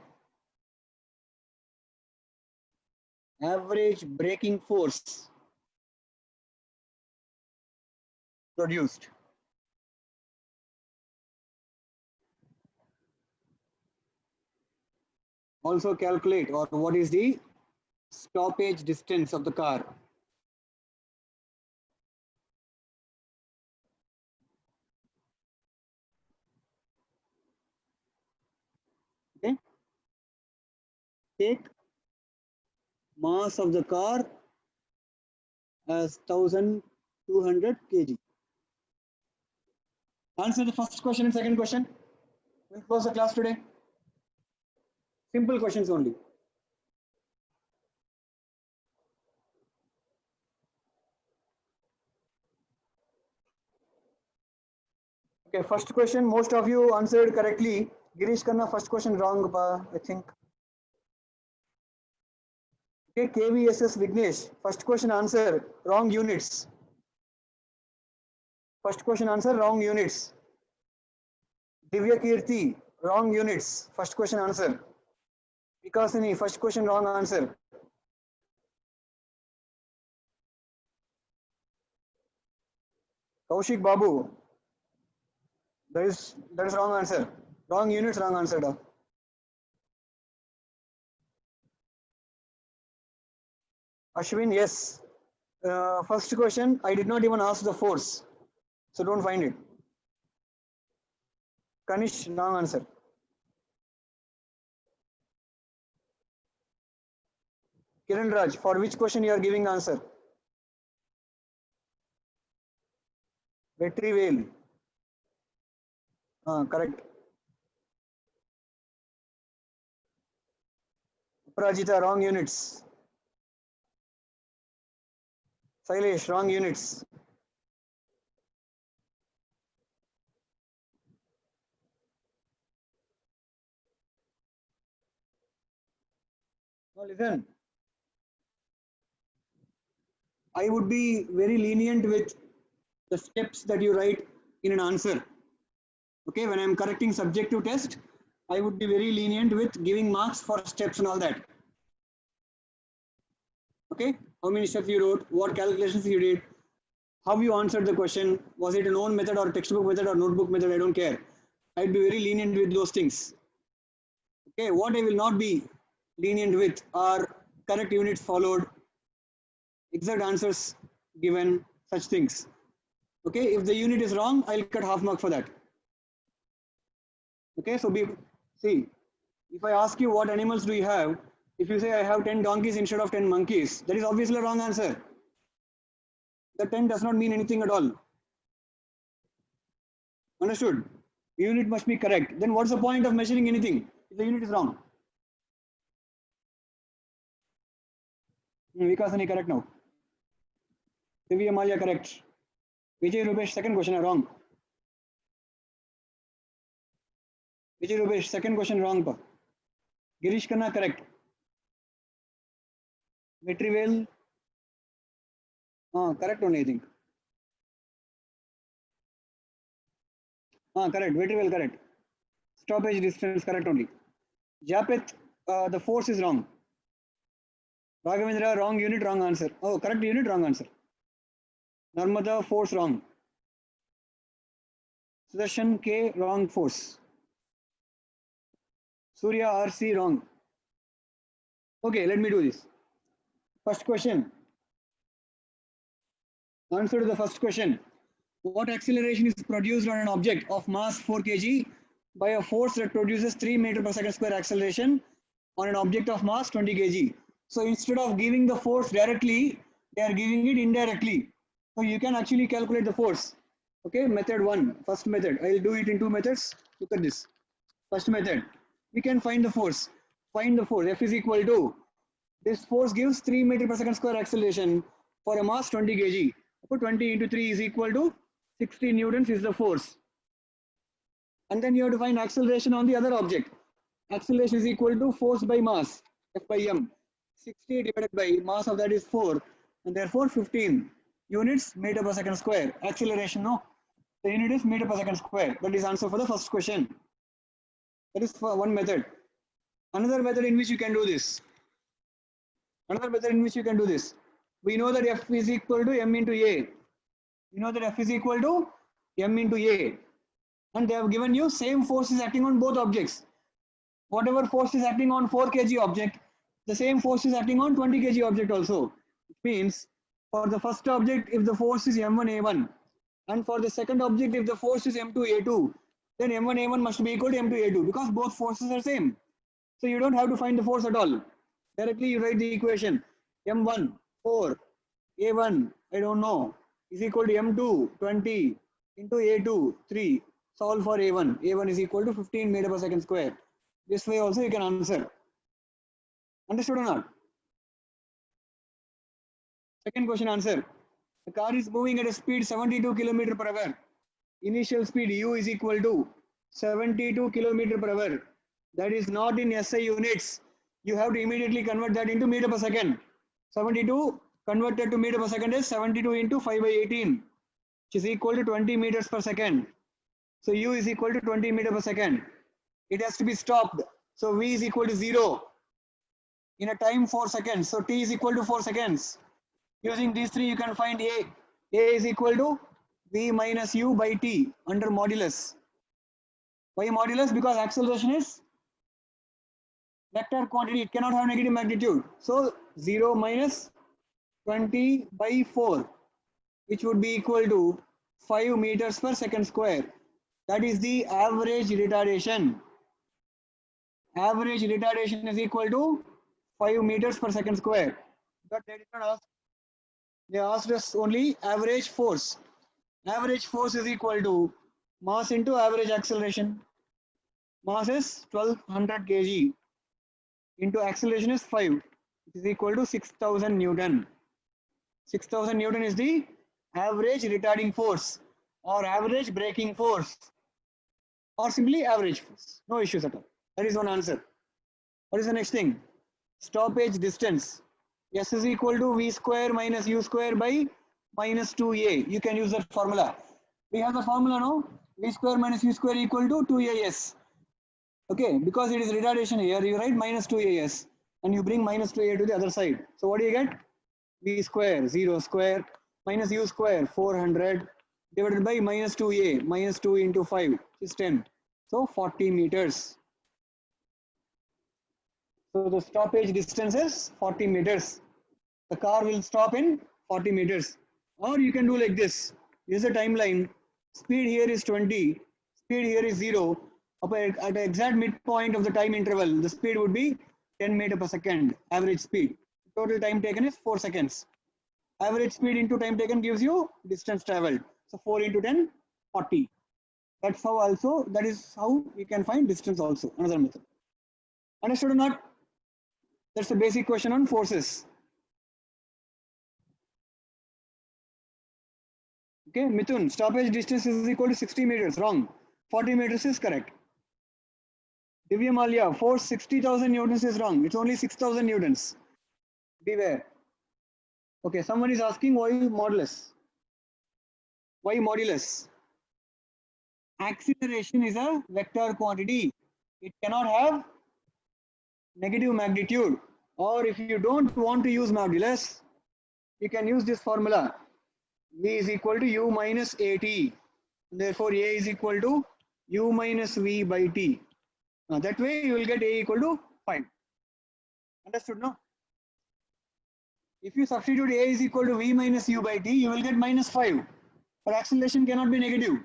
average braking force produced? Also calculate, or what is the stoppage distance of the car? Okay. Take mass of the car as 1200 kg. Answer the first question and second question. We'll close the class today. Simple questions only. Okay, first question, most of you answered correctly. Girish Khanna, first question wrong, I think. Okay, KVSS Vignesh, first question answer, wrong units. First question answer, wrong units. Divya Kirti, wrong units. First question answer. Vikasini, first question wrong answer. Kaushik Babu, that is wrong answer. Wrong units, wrong answer. Ashwin, yes. First question, I did not even ask the force, so don't find it. Kanish, wrong answer. Kiran Raj, for which question you are giving answer? Vetri Veil. Correct. Prajita, wrong units. Sailesh, wrong units. Now listen, I would be very lenient with the steps that you write in an answer. Okay, when I'm correcting subjective test, I would be very lenient with giving marks for steps and all that. Okay, how many steps you wrote, what calculations you did, how you answered the question, was it a known method or textbook method or notebook method, I don't care. I'd be very lenient with those things. Okay, what I will not be lenient with are correct units followed, exact answers given, such things. Okay, if the unit is wrong, I'll cut half mark for that. Okay, so see, if I ask you what animals do you have, if you say I have 10 donkeys instead of 10 monkeys, that is obviously a wrong answer. The 10 does not mean anything at all. Understood? Unit must be correct. Then what's the point of measuring anything if the unit is wrong? Vikasani correct now. Divya Malia correct. Vijay Rupesh second question wrong. Vijay Rupesh second question wrong. Pa. Girish Khanna correct. Vetrivel correct only I think. Correct. Vetrivel correct. Stoppage distance correct only. Japeth the force is wrong. Raghavendra wrong unit wrong answer. Oh correct unit wrong answer. Narmada force wrong. Sudarshan K wrong force. Surya RC wrong. Okay, let me do this. First question. Answer to the first question. What acceleration is produced on an object of mass 4 kg by a force that produces 3 meter per second square acceleration on an object of mass 20 kg? So instead of giving the force directly, they are giving it indirectly. So you can actually calculate the force. Okay, method 1, first method. I will do it in 2 methods. Look at this. First method. We can find the force. Find the force. F is equal to, this force gives 3 meter per second square acceleration for a mass 20 kg. 20 into 3 is equal to 60 newtons is the force. And then you have to find acceleration on the other object. Acceleration is equal to force by mass, F by m. 60 divided by mass of that is 4, and therefore 15 units meter per second square. Acceleration, no. The unit is meter per second square. That is answer for the first question. That is for one method. Another method in which you can do this. We know that F is equal to m into a. You know that F is equal to m into a. And they have given you same force is acting on both objects. Whatever force is acting on 4 kg object, the same force is acting on 20 kg object also. It means for the first object, if the force is m1a1, and for the second object, if the force is m2a2, then m1a1 must be equal to m2a2 because both forces are same. So you don't have to find the force at all. Directly you write the equation m1 4 a1 I don't know is equal to m2 20 into a2 3. Solve for a1. A1 is equal to 15 meter per second square. This way also you can answer. Understood or not? Second question answer. The car is moving at a speed 72 km per hour. Initial speed u is equal to 72 km per hour. That is not in SI units. You have to immediately convert that into meter per second. 72 converted to meter per second is 72 into 5 by 18, which is equal to 20 meters per second. So u is equal to 20 meter per second. It has to be stopped. So v is equal to 0 in a time 4 seconds. So t is equal to 4 seconds. Using these three, you can find a. A is equal to v minus u by t under modulus. Why modulus? Because acceleration is vector quantity. It cannot have negative magnitude. So 0 minus 20 by 4, which would be equal to 5 meters per second square. That is the average retardation. Average retardation is equal to 5 meters per second square. But they did not ask. They asked us only average force. Average force is equal to mass into average acceleration. Mass is 1200 kg into acceleration is 5. It is equal to 6000 Newton. 6000 Newton is the average retarding force or average braking force or simply average force. No issues at all. That is one answer. What is the next thing? stoppage distance. S is equal to V square minus U square by minus 2A. You can use that formula. We have the formula now. V square minus U square equal to 2AS. Okay, because it is retardation here, you write minus 2AS and you bring minus 2A to the other side. So what do you get? V square, 0 square, minus U square, 400, divided by minus 2A, minus 2 into 5 is 10. So 40 meters. So the stoppage distance is 40 meters. The car will stop in 40 meters. Or you can do like this. Here's a timeline. Speed here is 20. Speed here is 0. At the exact midpoint of the time interval, the speed would be 10 meter per second, average speed. Total time taken is 4 seconds. Average speed into time taken gives you distance traveled. So 4 into 10, 40. That's how also, that is how we can find distance also, another method. Understood or not? That's a basic question on forces. Okay, Mithun, stoppage distance is equal to 60 meters, wrong. 40 meters is correct. Divya Malia, force 60,000 newtons is wrong. It's only 6,000 newtons. Beware. Okay, someone is asking why modulus. Why modulus? Acceleration is a vector quantity. It cannot have negative magnitude. Or if you don't want to use modulus, you can use this formula. V is equal to U minus AT. Therefore, A is equal to U minus V by T. That way you will get A equal to 5. Understood, no? If you substitute A is equal to V minus U by T, you will get minus 5. But acceleration cannot be negative.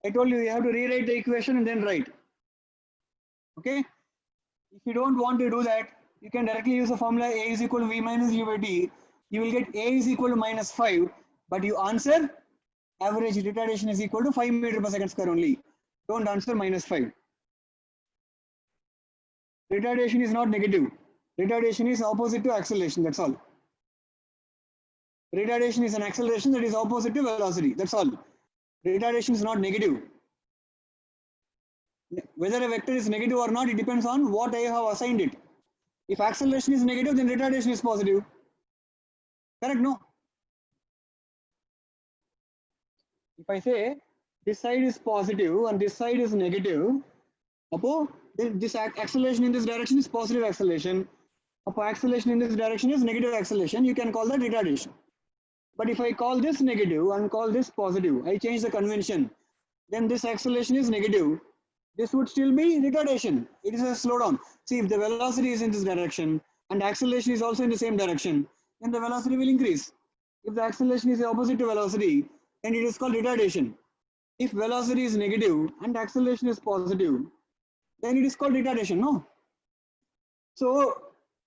I told you, you have to rewrite the equation and then write. Okay? If you don't want to do that, you can directly use the formula A is equal to V minus U by T. You will get A is equal to minus 5. But you answer average retardation is equal to 5 meter per second square only. Don't answer minus 5. Retardation is not negative. Retardation is opposite to acceleration, that's all. Retardation is an acceleration that is opposite to velocity, that's all. Retardation is not negative. Whether a vector is negative or not, it depends on what I have assigned it. If acceleration is negative, then retardation is positive. Correct, no? If I say this side is positive and this side is negative, this acceleration in this direction is positive acceleration. Acceleration in this direction is negative acceleration. You can call that retardation. But if I call this negative and call this positive, I change the convention. Then this acceleration is negative. This would still be retardation. It is a slowdown. See, if the velocity is in this direction and acceleration is also in the same direction, then the velocity will increase. If the acceleration is opposite to velocity, then it is called retardation. If velocity is negative and acceleration is positive, then it is called retardation, no? So,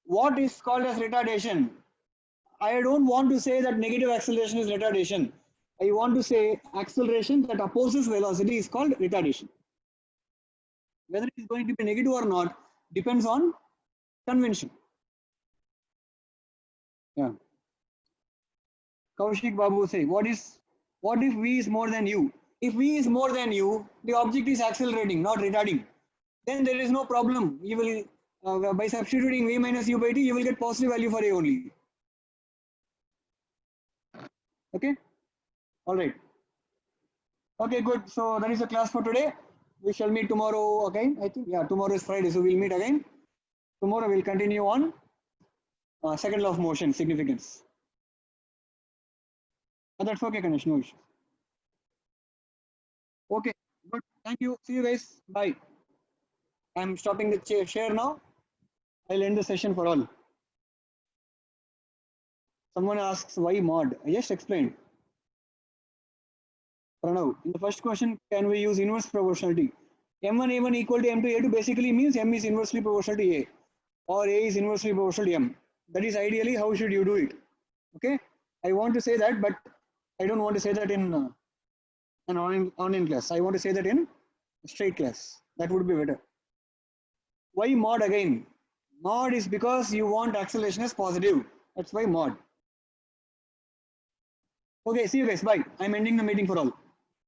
what is called as retardation? I don't want to say that negative acceleration is retardation. I want to say acceleration that opposes velocity is called retardation. Whether it is going to be negative or not depends on convention. Yeah. Kaushik Babu say, what if V is more than U? If V is more than U, the object is accelerating, not retarding. Then there is no problem. You will, by substituting V minus U by T, you will get positive value for A only. Okay? All right. Okay, good. So that is the class for today. We shall meet tomorrow again. I think, yeah, tomorrow is Friday, so we'll meet again. Tomorrow we'll continue on second law of motion, significance. That's okay, Ganesh, no issues. Okay, good. Thank you. See you guys. Bye. I'm stopping the share now. I'll end the session for all. Someone asks why mod. I just explained. Pranav, in the first question, can we use inverse proportionality? M1 A1 equal to M2 A2 basically means M is inversely proportional to A or A is inversely proportional to M. That is ideally how should you do it. Okay, I want to say that, but I don't want to say that in an online class. I want to say that in a straight class. That would be better. Why mod again? Mod is because you want acceleration as positive. That's why mod. Okay, see you guys. Bye. I'm ending the meeting for all.